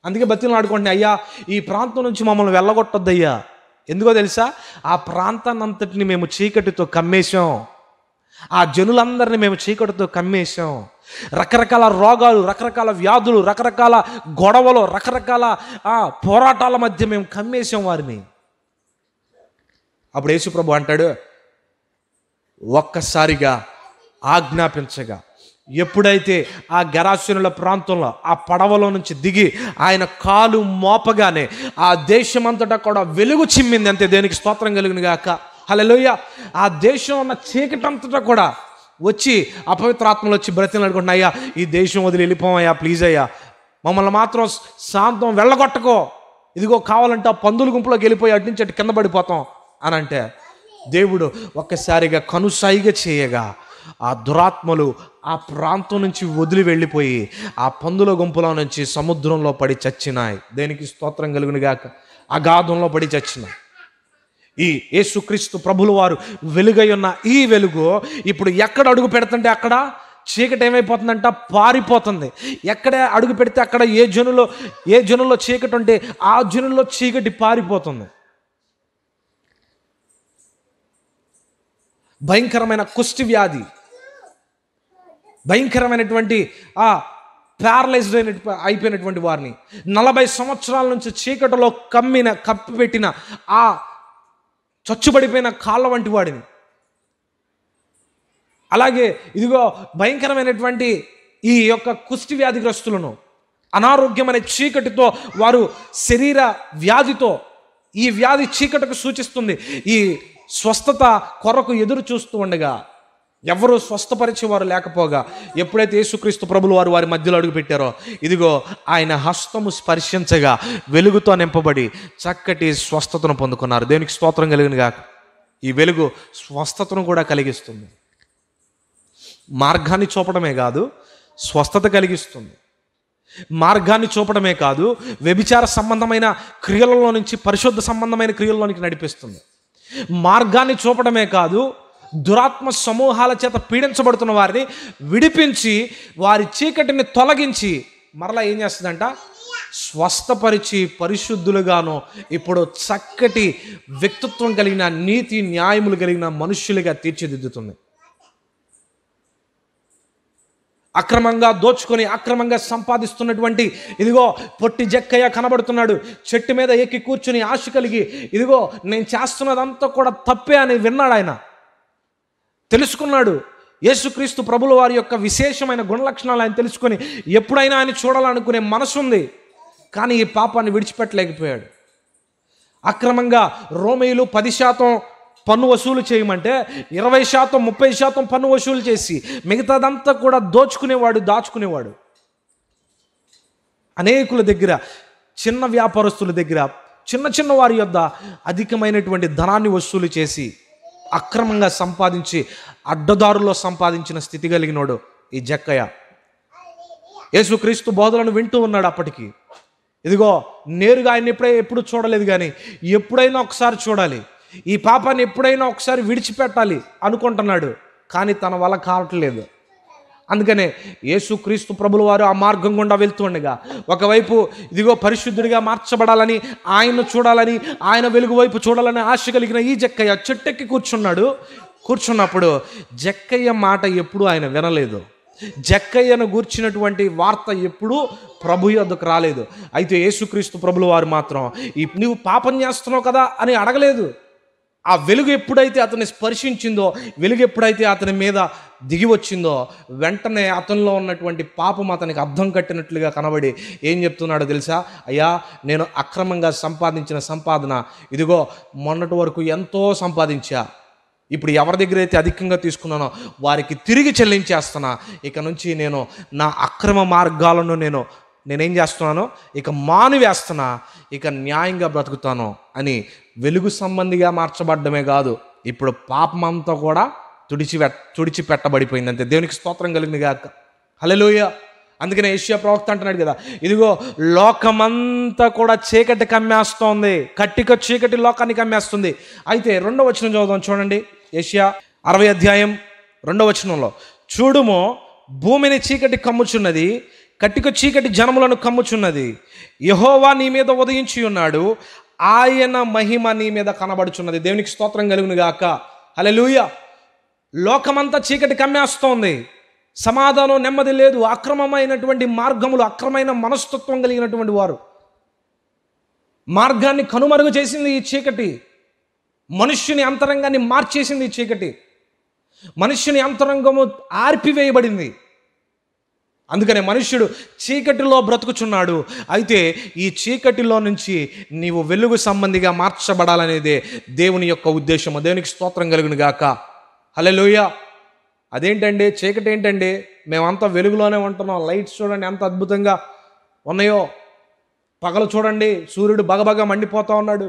అందుకే బతిని ఆడుకుంటున్నాయి, అయ్యా ఈ ప్రాంతం నుంచి మమ్మల్ని వెళ్ళగొట్టొద్దయ్యా. ఎందుకో తెలుసా? ఆ ప్రాంతాన్ని అంతటిని మేము చీకటితో కమ్మేశాం, ఆ జనులందరినీ మేము చీకటితో కమ్మేశాం. రకరకాల రోగాలు, రకరకాల వ్యాధులు, రకరకాల గొడవలు, రకరకాల పోరాటాల మధ్య మేము కమ్మేశాం వారిని. అప్పుడు యేసుప్రభు అంటాడు, ఒక్కసారిగా ఆజ్ఞాపించగా ఎప్పుడైతే ఆ గెరాసేనుల ప్రాంతంలో ఆ పడవలో నుంచి దిగి ఆయన కాలు మోపగానే ఆ దేశమంతటా కూడా వెలుగు చిమ్మింది. అంతే. దేనికి స్తోత్రం కలుగును గాక. హల్లెలూయా. ఆ దేశం ఉన్న చీకటంతటా కూడా వచ్చి అపవిత్రాత్మలు వచ్చి బ్రతిలాడుకుంటున్నా, అయ్యా ఈ దేశం వదిలి వెళ్ళిపోమయ్యా, ప్లీజ్ అయ్యా, మమ్మల్ని మాత్రం శాంతం వెళ్ళగొట్టకో, ఇదిగో కావాలంటే ఆ పందుల గుంపులోకి వెళ్ళిపోయి అటు నుంచి అటు కింద పడిపోతాం, అని అంటే దేవుడు ఒక్కసారిగా కనుసైగ చేయగా ఆ దురాత్మలు ఆ ప్రాంతం నుంచి వదిలి వెళ్ళిపోయి ఆ పందుల గుంపులో నుంచి సముద్రంలో పడి చచ్చినాయి. దేనికి స్తోత్రం కలుగును గాక. అగాధంలో పడి చచ్చినాయి. ఈ యేసుక్రీస్తు ప్రభుల వారు వెలుగై ఉన్న ఈ వెలుగు ఇప్పుడు ఎక్కడ అడుగు పెడుతుంటే అక్కడ చీకటి ఏమైపోతుందంట, పారిపోతుంది. ఎక్కడ అడుగు పెడితే అక్కడ ఏ జనుల్లో చీకటి ఉంటే ఆ జనుల్లో చీకటి పారిపోతుంది. భయంకరమైన కుష్టి వ్యాధి, భయంకరమైనటువంటి ఆ ప్యారలైజ్డ్ అయిపోయినటువంటి వారిని, 40 సంవత్సరాల నుంచి చీకటిలో కప్పిపెట్టిన ఆ చచ్చుబడిపోయిన కాళ్ళ వంటి వాడిని, అలాగే ఇదిగో భయంకరమైనటువంటి ఈ యొక్క కుష్టి వ్యాధిగ్రస్తులను, అనారోగ్యం అనే చీకటితో వారు శరీర వ్యాధితో, ఈ వ్యాధి చీకటికి సూచిస్తుంది. ఈ స్వస్థత కొరకు ఎదురు చూస్తూ ఉండగా ఎవరు స్వస్థపరిచేవారు లేకపోగా ఎప్పుడైతే యేసుక్రీస్తు ప్రభులు వారు వారి మధ్యలో అడుగు పెట్టారో ఇదిగో ఆయన హస్తము స్పర్శించగా వెలుగుతో నింపబడి చక్కటి స్వస్థతను పొందుకున్నారు. దేవునికి స్తోత్రం కలిగిన గాక. ఈ వెలుగు స్వస్థతను కూడా కలిగిస్తుంది. మార్గాన్ని చూపడమే కాదు, స్వస్థత కలిగిస్తుంది. మార్గాన్ని చూపడమే కాదు, వ్యభిచార సంబంధమైన క్రియలలో నుంచి పరిశుద్ధ సంబంధమైన క్రియల్లోనికి నడిపిస్తుంది. మార్గాన్ని చూపడమే కాదు, దురాత్మ సమూహాల చేత పీడించబడుతున్న వారిని విడిపించి వారి చీకటిని తొలగించి మరలా ఏం చేస్తుందంట, స్వస్థపరిచి పరిశుద్ధులుగాను ఇప్పుడు చక్కటి వ్యక్తిత్వం కలిగిన, నీతి న్యాయములు కలిగిన మనుష్యులుగా తీర్చిదిద్దుతుంది. అక్రమంగా దోచుకొని అక్రమంగా సంపాదిస్తున్నటువంటి ఇదిగో పొట్టి జక్కయ్య కనబడుతున్నాడు. చెట్టు మీద ఎక్కి కూర్చుని ఆశ కలిగి ఇదిగో నేను చేస్తున్నదంతా కూడా తప్పే అని విన్నాడు. ఆయన తెలుసుకున్నాడు. యేసుక్రీస్తు ప్రభుల వారి యొక్క విశేషమైన గుణలక్షణాలు ఆయన తెలుసుకొని ఎప్పుడైనా ఆయన చూడాలనుకునే మనసు ఉంది, కానీ ఈ పాపాన్ని విడిచిపెట్టలేకపోయాడు. అక్రమంగా రోమీయులు 10% పన్ను వసూలు చేయమంటే 20%, 30% పన్ను వసూలు చేసి మిగతాదంతా కూడా దాచుకునేవాడు. అనేకుల దగ్గర, చిన్న వ్యాపారస్తుల దగ్గర, చిన్న వారి యొద్ద అధికమైనటువంటి ధనాన్ని వసూలు చేసి అక్రమంగా సంపాదించి అడ్డదారుల్లో సంపాదించిన స్థితి కలిగినోడు ఈ జక్కయ్య. యేసుక్రీస్తు బోధలను వింటూ ఉన్నాడు. అప్పటికి ఇదిగో నేరుగా ఆయన ఎప్పుడు చూడలేదు, కానీ ఎప్పుడైనా ఒకసారి చూడాలి, ఈ పాపాన్ని ఎప్పుడైనా ఒకసారి విడిచిపెట్టాలి అనుకుంటున్నాడు. కానీ తన వల్ల కావట్లేదు. అందుకనే యేసుక్రీస్తు ప్రభుల వారు ఆ మార్గం గుండా వెళ్తుండగా ఒకవైపు ఇదిగో పరిశుద్ధుడిగా మార్చబడాలని, ఆయన్ను చూడాలని, ఆయన వెలుగు వైపు చూడాలని ఆశ కలిగిన ఈ జక్కయ్య చెట్టెక్కి కూర్చున్నప్పుడు జక్కయ్య మాట ఎప్పుడూ ఆయన వినలేదు. జక్కయ్యను గూర్చినటువంటి వార్త ఎప్పుడూ ప్రభు యొద్దకు రాలేదు. అయితే యేసుక్రీస్తు ప్రభుల వారు మాత్రం నువ్వు పాపం చేస్తున్నావు కదా అని అడగలేదు. ఆ వెలుగు ఎప్పుడైతే అతన్ని స్పర్శించిందో, వెలుగు ఎప్పుడైతే అతని మీద దిగి వచ్చిందో వెంటనే అతనిలో ఉన్నటువంటి పాపం అతనికి అర్థం కట్టినట్లుగా కనబడి ఏం చెప్తున్నాడో తెలుసా? అయ్యా, నేను అక్రమంగా సంపాదించిన సంపాదన ఇదిగో మొన్నటి వరకు ఎంతో సంపాదించా, ఇప్పుడు ఎవరి దగ్గర అయితే అధికంగా తీసుకున్నానో వారికి తిరిగి చెల్లించేస్తున్నా. ఇక నుంచి నేను నా అక్రమ మార్గాలను నేనేం చేస్తున్నానో ఇక మానివేస్తున్నా, ఇక న్యాయంగా బ్రతుకుతాను అని వెలుగు సంబంధిగా మార్చబడ్డమే కాదు, ఇప్పుడు పాపమంతా కూడా తుడిచిపెట్టబడిపోయింది. అంతే. దేవునికి స్తోత్రం కలిగింది గాక. హల్లెలూయా. అందుకనే యెషయా ప్రవక్త అంటున్నాడు కదా, ఇదిగో లోకమంతా కూడా చీకటి కమ్మేస్తోంది, కట్టిక చీకటి లోకాన్ని కమ్మేస్తుంది. అయితే 2వ వచనం చదువుదాం చూడండి. యెషయా 60 అధ్యాయం 2వ వచనంలో, చూడుమో భూమిని చీకటి కమ్ముచున్నది, కట్టిక చీకటి జనములను కమ్ముచున్నది, యెహోవా నీ మీద ఉదయించి ఉన్నాడు, ఆయన మహిమ నీ మీద కనబడుచున్నది. దేవునికి స్తోత్రం కలుగును గాక. హల్లెలూయా. లోకమంతా చీకటి కమ్మేస్తోంది, సమాధానం, నెమ్మది లేదు, అక్రమమైనటువంటి మార్గములు, అక్రమైన మనస్తత్వం కలిగినటువంటి వారు, మార్గాన్ని కనుమరుగు చేసింది ఈ చీకటి. మనుష్యుని అంతరంగాన్ని మార్చేసింది ఈ చీకటి. మనుష్యుని అంతరంగము ఆర్పివేయబడింది. అందుకనే మనుష్యుడు చీకటిలో బ్రతుకుచున్నాడు. అయితే ఈ చీకటిలో నుంచి నీవు వెలుగు సంబంధిగా మార్చబడాలనేదే దేవుని యొక్క ఉద్దేశము. దేవునికి స్తోత్రం కలుగును గాక. హల్లెలూయా. అదేంటండి చీకటి ఏంటండి? మేమంతా వెలుగులోనే ఉంటున్నాం. లైట్స్ చూడండి ఎంత అద్భుతంగా ఉన్నాయో. పగలు చూడండి, సూర్యుడు బగబగ మండిపోతూ ఉన్నాడు.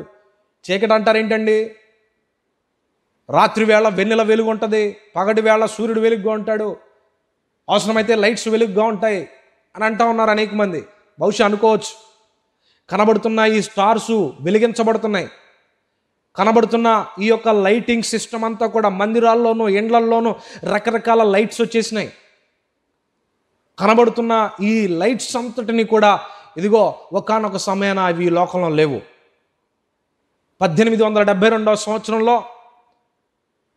చీకటి అంటారేంటండి? రాత్రి వేళ వెన్నెల వెలుగు ఉంటుంది, పగటి వేళ సూర్యుడు వెలుగుగా ఉంటాడు, అవసరమైతే లైట్స్ వెలుగుగా ఉంటాయి అని అంటూ ఉన్నారు అనేక మంది. బహుశా అనుకోవచ్చు, కనబడుతున్న ఈ స్టార్సు వెలిగించబడుతున్నాయి, కనబడుతున్న ఈ యొక్క లైటింగ్ సిస్టమ్ అంతా కూడా మందిరాల్లోనూ ఇండ్లల్లోనూ రకరకాల లైట్స్ వచ్చేసినాయి. కనబడుతున్న ఈ లైట్స్ అంతటిని కూడా ఇదిగో ఒకానొక సమయాన అవి ఈ లోకంలో లేవు. 1872వ సంవత్సరంలో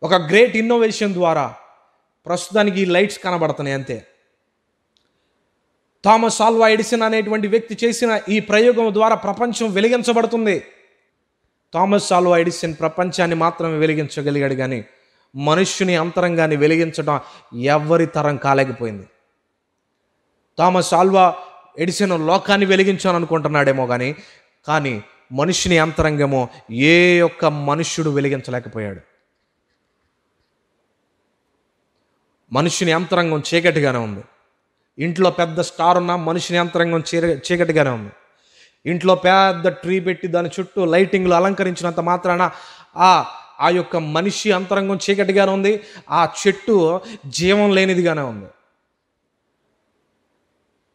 ఒక గ్రేట్ ఇన్నోవేషన్ ద్వారా ప్రస్తుతానికి ఈ లైట్స్ కనబడుతున్నాయి అంతే. థామస్ ఆల్వా ఎడిసన్ అనేటువంటి వ్యక్తి చేసిన ఈ ప్రయోగం ద్వారా ప్రపంచం వెలిగించబడుతుంది. థామస్ ఆల్వా ఎడిసన్ ప్రపంచాన్ని మాత్రమే వెలిగించగలిగాడు, కానీ మనుష్యుని అంతరంగాన్ని వెలిగించడం ఎవరి తరం కాలేకపోయింది. థామస్ ఆల్వా ఎడిసన్ లోకాన్ని వెలిగించాను అనుకుంటున్నాడేమో కానీ మనుష్యుని అంతరంగమో ఏ ఒక్క మనుష్యుడు వెలిగించలేకపోయాడు. మనుష్యుని అంతరంగం చీకటిగానే ఉంది. ఇంట్లో పెద్ద స్టార్ ఉన్న మనుషుని అంతరంగం చీకటిగానే ఉంది. ఇంట్లో పెద్ద ట్రీ పెట్టి దాని చుట్టూ లైటింగ్లు అలంకరించినంత మాత్రాన ఆ యొక్క మనిషి అంతరంగం చీకటిగానే ఉంది, ఆ చెట్టు జీవం లేనిదిగానే ఉంది.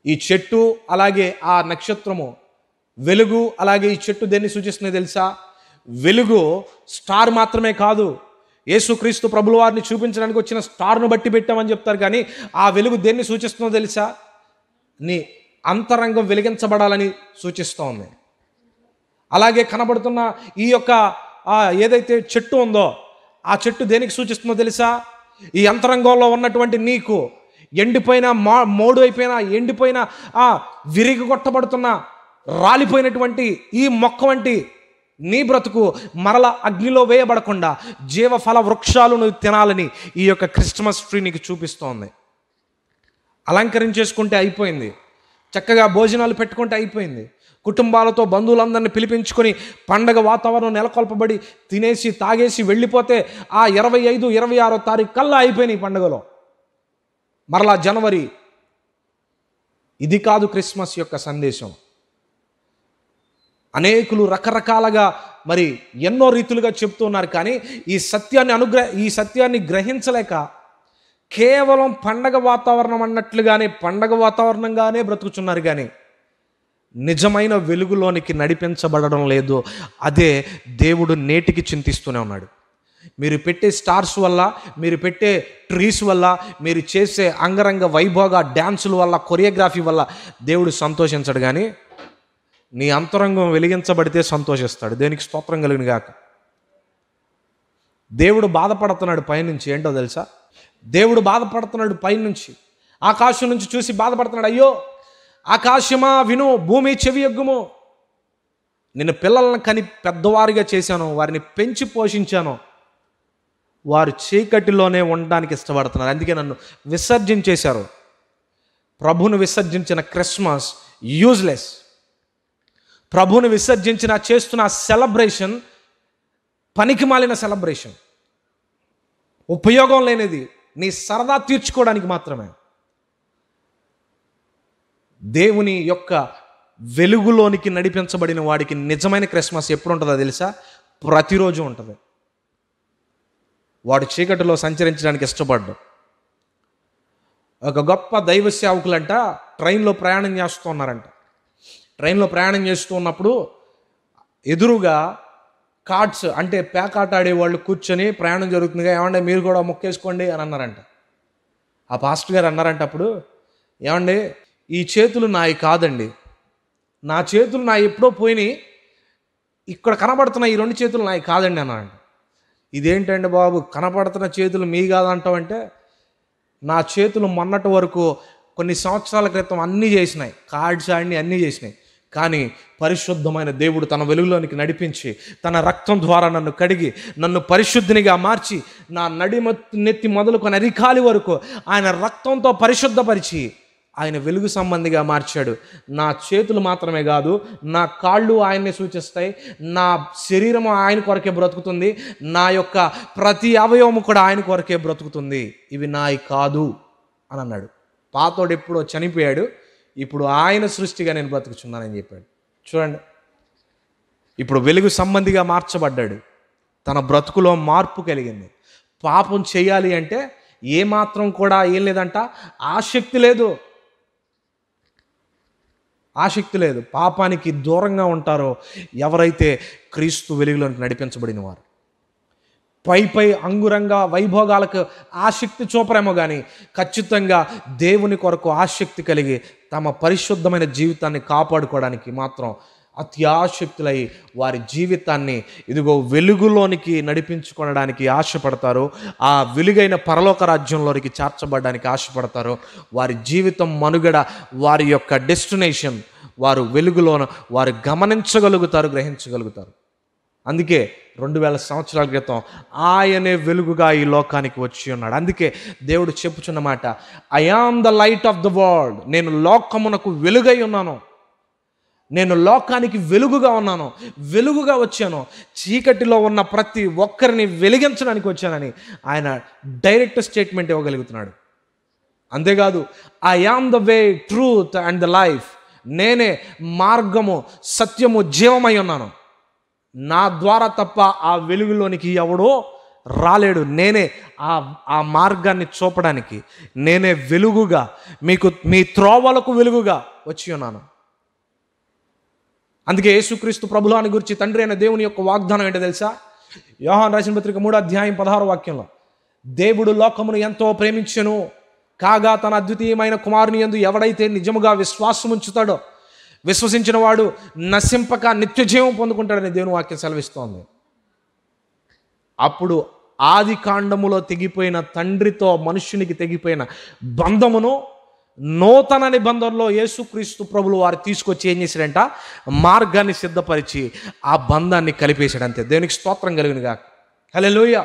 ఈ చెట్టు అలాగే ఆ నక్షత్రము వెలుగు, అలాగే ఈ చెట్టు దేన్ని సూచిస్తుందో తెలుసా? వెలుగు స్టార్ మాత్రమే కాదు, యేసుక్రీస్తు ప్రభుల వారిని చూపించడానికి వచ్చిన స్టార్ను బట్టి పెట్టామని చెప్తారు, కానీ ఆ వెలుగు దేన్ని సూచిస్తుందో తెలుసా? నీ అంతరంగం వెలిగించబడాలని సూచిస్తూ ఉంది. అలాగే కనబడుతున్న ఈ యొక్క ఏదైతే చెట్టు ఉందో ఆ చెట్టు దేనికి సూచిస్తుందో తెలుసా? ఈ అంతరంగంలో ఉన్నటువంటి నీకు ఎండిపోయిన మోడు అయిపోయిన ఎండిపోయిన విరిగి కొట్టబడుతున్న రాలిపోయినటువంటి ఈ మొక్క వంటి నీ బ్రతుకు మరల అగ్నిలో వేయబడకుండా జీవఫల వృక్షాలను తినాలని ఈ యొక్క క్రిస్మస్ ట్రీ నీకు చూపిస్తోంది. అలంకరించేసుకుంటే అయిపోయింది, చక్కగా భోజనాలు పెట్టుకుంటే అయిపోయింది, కుటుంబాలతో బంధువులందరినీ పిలిపించుకొని పండగ వాతావరణం నెలకొల్పబడి తినేసి తాగేసి వెళ్ళిపోతే ఆ 25, 26వ తారీఖు కల్లా అయిపోయినాయి పండుగలో. మరలా జనవరి. ఇది కాదు క్రిస్మస్ యొక్క సందేశం. అనేకులు రకరకాలుగా మరి ఎన్నో రీతులుగా చెప్తున్నారు, కానీ ఈ సత్యాన్ని గ్రహించలేక కేవలం పండగ వాతావరణం అన్నట్లుగానే పండగ వాతావరణంగానే బ్రతుకుతున్నారు, కానీ నిజమైన వెలుగులోనికి నడిపించబడడం లేదు. అదే దేవుడు నేటికి చింతిస్తూనే ఉన్నాడు. మీరు పెట్టే స్టార్స్ వల్ల, మీరు పెట్టే ట్రీస్ వల్ల, మీరు చేసే అంగరంగ వైభోగ డ్యాన్సుల వల్ల, కొరియోగ్రఫీ వల్ల దేవుడు సంతోషించడు, కానీ నీ అంతరంగం వెలిగించబడితే సంతోషిస్తాడు. దేనికి స్తోత్రం కలిగిన గాక. దేవుడు బాధపడుతున్నాడు పైనుంచి. ఏంటో తెలుసా? దేవుడు బాధపడుతున్నాడు పైనుంచి, ఆకాశం నుంచి చూసి బాధపడుతున్నాడు. అయ్యో ఆకాశమా విను, భూమి చెవి యొగ్గుము, నిన్ను పిల్లలను కని పెద్దవారిగా చేశాను, వారిని పెంచి పోషించాను, వారు చీకటిలోనే ఉండడానికి ఇష్టపడుతున్నారు, అందుకే నన్ను విసర్జించేశారు. ప్రభువును విసర్జించిన క్రిస్మస్ యూజ్లెస్. ప్రభువును విసర్జించిన చేస్తున్న సెలబ్రేషన్ పనికి మాలిన సెలబ్రేషన్, ఉపయోగం లేనిది, నీ సరదా తీర్చుకోవడానికి మాత్రమే. దేవుని యొక్క వెలుగులోనికి నడిపించబడిన వాడికి నిజమైన క్రిస్మస్ ఎప్పుడు ఉంటుందో తెలుసా? ప్రతిరోజు ఉంటుంది. వాడు చీకటిలో సంచరించడానికి ఇష్టపడ్డు. ఒక గొప్ప దైవ సేవకులంట ట్రైన్లో ప్రయాణం చేస్తూ ఉన్నారంట. ట్రైన్లో ప్రయాణం చేస్తూ ఉన్నప్పుడు ఎదురుగా కార్డ్స్ అంటే పేకాట ఆడేవాళ్ళు కూర్చొని ప్రయాణం జరుగుతుందిగా, ఏమంటే మీరు కూడా మొక్కేసుకోండి అని అన్నారంట. ఆ పాస్టర్ గారు అన్నారంట అప్పుడు, ఏమండి ఈ చేతులు నాయి కాదండి, నా చేతులు నా ఎప్పుడో పోయినాయి, ఇక్కడ కనబడుతున్న ఈ 2 చేతులు నాయి కాదండి అన్నారంట. ఇదేంటండి బాబు, కనపడుతున్న చేతులు మీ కాదంటావంటే, నా చేతులు మొన్నటి వరకు కొన్ని సంవత్సరాల క్రితం అన్నీ చేసినాయి, కార్డ్స్ ఆడిని అన్నీ చేసినాయి, కానీ పరిశుద్ధమైన దేవుడు తన వెలుగులోనికి నడిపించి తన రక్తం ద్వారా నన్ను కడిగి నన్ను పరిశుద్ధినిగా మార్చి నా నెత్తి మొదలుకొని అరికాలి వరకు ఆయన రక్తంతో పరిశుద్ధపరిచి ఆయన వెలుగు సంబంధిగా మార్చాడు. నా చేతులు మాత్రమే కాదు, నా కాళ్ళు ఆయన్నే సూచిస్తాయి, నా శరీరము ఆయన కొరకే బ్రతుకుతుంది, నా యొక్క ప్రతి అవయవము కూడా ఆయన కొరకే బ్రతుకుతుంది, ఇవి నాయి కాదు అని అన్నాడు. పాతోడు ఎప్పుడో చనిపోయాడు, ఇప్పుడు ఆయన సృష్టిగా నేను బ్రతుకుచున్నానని చెప్పాడు. చూడండి, ఇప్పుడు వెలుగు సంబంధిగా మార్చబడ్డాడు, తన బ్రతుకులో మార్పు కలిగింది. పాపం చేయాలి అంటే ఏమాత్రం కూడా ఏం లేదంట, ఆసక్తి లేదు. పాపానికి దూరంగా ఉంటారో ఎవరైతే క్రీస్తు వెలుగులోనికి నడిపించబడిన వారు. పై అంగురంగ వైభోగాలకు ఆసక్తి చూపరేమో కానీ ఖచ్చితంగా దేవుని కొరకు ఆసక్తి కలిగి తమ పరిశుద్ధమైన జీవితాన్ని కాపాడుకోవడానికి మాత్రం అత్యాసక్తులై వారి జీవితాన్ని ఇదిగో వెలుగులోనికి నడిపించుకోవడానికి ఆశపడతారు. ఆ వెలుగైన పరలోక రాజ్యంలోనికి చేర్చబడడానికి ఆశపడతారు. వారి జీవితం మనుగడ, వారి యొక్క డెస్టినేషన్ వారు వెలుగులోన వారు గమనించగలుగుతారు, గ్రహించగలుగుతారు. అందుకే 2000 సంవత్సరాల క్రితం ఆయనే వెలుగుగా ఈ లోకానికి వచ్చి ఉన్నాడు. అందుకే దేవుడు చెప్పుచున్న మాట, I am the light of the world. నేను లోకమునకు వెలుగై ఉన్నాను, నేను లోకానికి వెలుగుగా ఉన్నాను, వెలుగుగా వచ్చాను, చీకటిలో ఉన్న ప్రతి ఒక్కరిని వెలిగించడానికి వచ్చానని ఆయన డైరెక్ట్ స్టేట్మెంట్ ఇవ్వగలుగుతున్నాడు. అంతేకాదు, I am the way, truth and the life. నేనే మార్గము, సత్యము, జీవమై ఉన్నాను. నా ద్వారా తప్ప ఆ వెలుగులోనికి ఎవడో రాలేడు. నేనే ఆ మార్గాన్ని చూపడానికి, నేనే వెలుగుగా మీకు మీ త్రోవలకు వెలుగుగా వచ్చి ఉన్నాను. అందుకే యేసుక్రీస్తు ప్రభువాని గురించి తండ్రి అయిన దేవుని యొక్క వాగ్దానం ఏంటో తెలుసా? యోహాను రాసిన పత్రిక 3:16 దేవుడు లోకమును ఎంతో ప్రేమించెను, కాగా తన అద్వితీయమైన కుమారుని యందు ఎవడైతే నిజముగా విశ్వాసం ఉంచుతాడో, విశ్వసించిన వాడు నశింపక నిత్య జీవం పొందుకుంటాడని దేవుని వాక్యం సెలవిస్తోంది. అప్పుడు ఆది కాండములో తెగిపోయిన తండ్రితో మనుష్యునికి తెగిపోయిన బంధమును నూతన నిబంధనలో యేసుక్రీస్తు ప్రభులు వారు తీసుకొచ్చి ఏం చేశాడంట? మార్గాన్ని సిద్ధపరిచి ఆ బంధాన్ని కలిపేశాడంతే. దేవునికి స్తోత్రం కలుగునుగాక. హల్లెలూయా.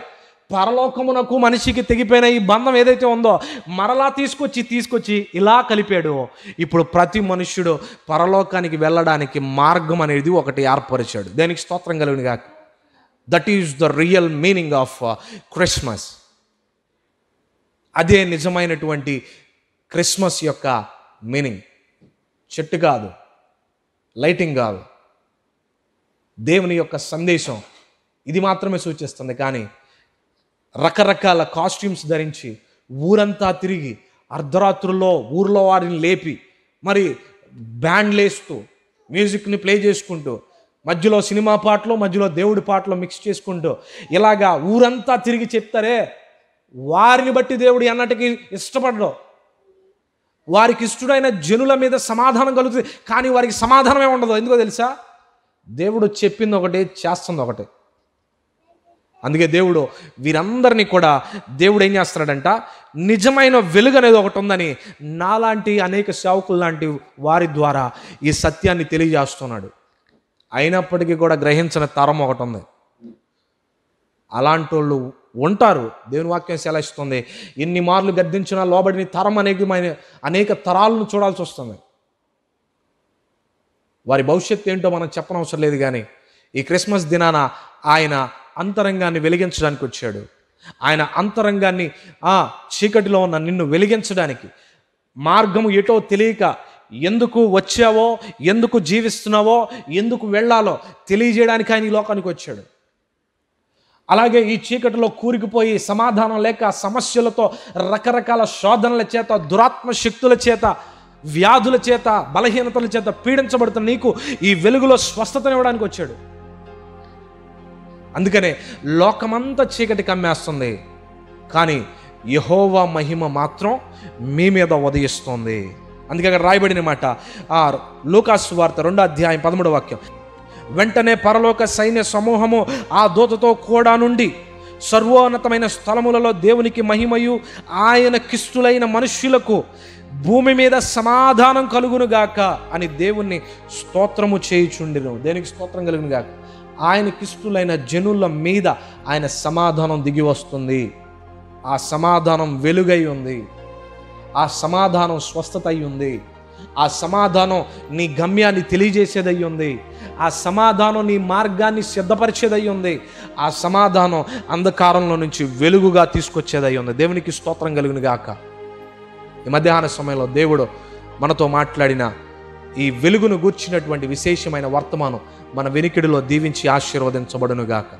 పరలోకమునకు మనిషికి తెగిపోయిన ఈ బంధం ఏదైతే ఉందో మరలా తీసుకొచ్చి ఇలా కలిపాడు. ఇప్పుడు ప్రతి మనుష్యుడు పరలోకానికి వెళ్ళడానికి మార్గం అనేది ఒకటి ఏర్పరిచాడు. దేనికి స్తోత్రం కలుగునుగాక. That is the real meaning of Christmas. అదే నిజమైనటువంటి క్రిస్మస్ యొక్క మీనింగ్. చెట్టు కాదు, లైటింగ్ కాదు, దేవుని యొక్క సందేశం ఇది మాత్రమే సూచిస్తుంది. కానీ రకరకాల కాస్ట్యూమ్స్ ధరించి ఊరంతా తిరిగి అర్ధరాత్రుల్లో ఊర్లో వారిని లేపి మరి బ్యాండ్లు వేస్తూ మ్యూజిక్ని ప్లే చేసుకుంటూ మధ్యలో సినిమా పాటలు, మధ్యలో దేవుడి పాటలు మిక్స్ చేసుకుంటూ ఇలాగా ఊరంతా తిరిగి చెప్తారే, వారిని బట్టి దేవుడు అన్నటికీ ఇష్టపడడు. వారికి ఇష్టడైన జనుల మీద సమాధానం కలుగుతుంది, కానీ వారికి సమాధానమే ఉండదు. ఎందుకో తెలుసా? దేవుడు చెప్పింది ఒకటి, చేస్తుంది ఒకటి. అందుకే దేవుడు వీరందరినీ కూడా దేవుడు ఏం చేస్తున్నాడంట? నిజమైన వెలుగు అనేది ఒకటి ఉందని నాలాంటి అనేక సేవకులు లాంటి వారి ద్వారా ఈ సత్యాన్ని తెలియజేస్తున్నాడు. అయినప్పటికీ కూడా గ్రహించిన తరం ఒకటి ఉంది. అలాంటి వాళ్ళు ఉంటారు. దేవుని వాక్యం సెలవిస్తుంది, ఎన్ని మార్లు గద్దించినా లోబడిన తరం అనేక తరాలను చూడాల్సి వస్తుంది. వారి భవిష్యత్తు ఏంటో మనం చెప్పనవసరం లేదు. కానీ ఈ క్రిస్మస్ దినాన ఆయన అంతరంగాన్ని వెలిగించడానికి వచ్చాడు. ఆయన అంతరంగాన్ని చీకటిలో ఉన్న నిన్ను వెలిగించడానికి, మార్గము ఎటో తెలియక ఎందుకు వచ్చావో, ఎందుకు జీవిస్తున్నావో, ఎందుకు వెళ్ళాలో తెలియజేయడానికి ఆయన ఈ లోకానికి వచ్చాడు. అలాగే ఈ చీకటిలో కూరుకుపోయి సమాధానం లేక సమస్యలతో, రకరకాల శోధనల చేత, దురాత్మ శక్తుల చేత, వ్యాధుల చేత, బలహీనతల చేత పీడించబడుతున్న నీకు ఈ వెలుగులో స్వస్థతనివ్వడానికి వచ్చాడు. అందుకనే లోకమంతా చీకటి కమ్మేస్తుంది, కానీ యెహోవా మహిమ మాత్రం మీ మీద ఉదయిస్తుంది. అందుకే అక్కడ రాయబడిన మాట లూకాసు సువార్త 2:13 వెంటనే పరలోక సైన్య సమూహము ఆ దూతతో కూడా నుండి సర్వోన్నతమైన స్థలములలో దేవునికి మహిమయు ఆయన కిష్టులైన మనుష్యులకు భూమి మీద సమాధానం కలుగునుగాక అని దేవుణ్ణి స్తోత్రము చేయుచుండెను. దేనికి స్తోత్రం కలుగునుగాక. ఆయన కిష్టులైన జనుల మీద ఆయన సమాధానం దిగి వస్తుంది. ఆ సమాధానం వెలుగై ఉంది, ఆ సమాధానం స్వస్థత అయి ఉంది, ఆ సమాధానం నీ గమ్యాన్ని తెలియజేసేదై ఉంది, ఆ సమాధానం నీ మార్గాన్ని సిద్ధపరిచేదై ఉంది, ఆ సమాధానం అంధకారంలో నుంచి వెలుగుగా తీసుకొచ్చేదై ఉంది. దేవునికి స్తోత్రం కలుగును గాక. ఈ మధ్యాహ్న సమయంలో దేవుడు మనతో మాట్లాడిన ఈ వెలుగును గూర్చినటువంటి విశేషమైన వర్తమానం మన వెనికిడిలో దీవించి ఆశీర్వదించబడును గాక.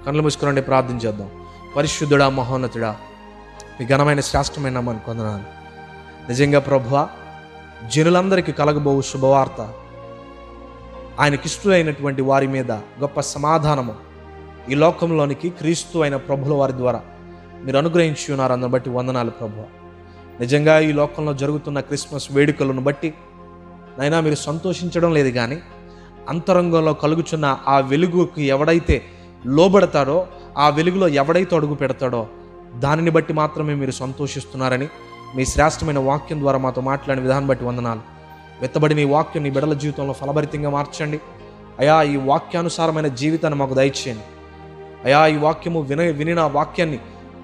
కళ్ళు మూసుకురండి, ప్రార్థన చేద్దాం. పరిశుద్ధుడా, మహోన్నతుడా, మీ ఘనమైన శ్రేష్టమైన నామానికి వందనాలు. నిజంగా ప్రభువా, జనులందరికీ కలగబోవు శుభవార్త, ఆయనకిష్టులైనటువంటి వారి మీద గొప్ప సమాధానము ఈ లోకంలోనికి క్రీస్తు అయిన ప్రభుల వారి ద్వారా మీరు అనుగ్రహించి ఉన్నారు. అందుని బట్టి వందనాలు ప్రభువా. నిజంగా ఈ లోకంలో జరుగుతున్న క్రిస్మస్ వేడుకలను బట్టి నైనా మీరు సంతోషించడం లేదు, కానీ అంతరంగంలో కలుగుచున్న ఆ వెలుగుకి ఎవడైతే లోబడతాడో, ఆ వెలుగులో ఎవడైతే అడుగు పెడతాడో దానిని బట్టి మాత్రమే మీరు సంతోషిస్తున్నారని మీ శ్రేష్టమైన వాక్యం ద్వారా మాతో మాట్లాడిన విధానం బట్టి వందనాలు. వెత్తబడిన ఈ వాక్యం నీ బిడ్డల జీవితంలో ఫలభరితంగా మార్చండి అయా. ఈ వాక్యానుసారమైన జీవితాన్ని మాకు దయచేయండి అయా. ఈ వాక్యము వినిన వాక్యాన్ని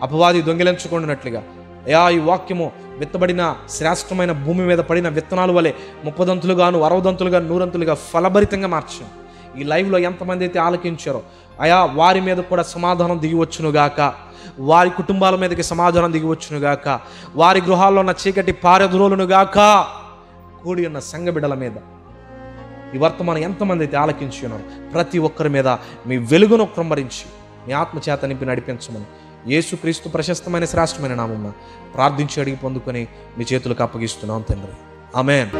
అపవాది దొంగిలించుకున్నట్లుగా అయా, ఈ వాక్యము విత్తబడిన శ్రేష్టమైన భూమి మీద పడిన విత్తనాల వలె 30 దంతులుగాను 60 దంతులుగా 100 దంతులుగా ఫలభరితంగా మార్చాం. ఈ లైవ్లో ఎంతమంది అయితే ఆలకించారో అయా, వారి మీద కూడా సమాధానం దిగివచ్చునుగాక, వారి కుటుంబాల మీదకి సమాధానం దిగివచ్చునుగాక, వారి గృహాల్లో ఉన్న చీకటి పారద్రోలునుగాక. కూడి ఉన్న సంఘ బిడ్డల మీద ఈ వర్తమానం ఎంతమంది అయితే ఆలకించి ఉన్నారు, ప్రతి ఒక్కరి మీద మీ వెలుగును క్రమరించి మీ ఆత్మచేత నింపి నడిపించమని యేసుక్రీస్తు ప్రశస్తమైన శ్రేష్టమైన నామమున ప్రార్థించి అడిగి పొందుకొని మీ చేతులకు అప్పగిస్తున్నాం తండ్రి. ఆమేన్.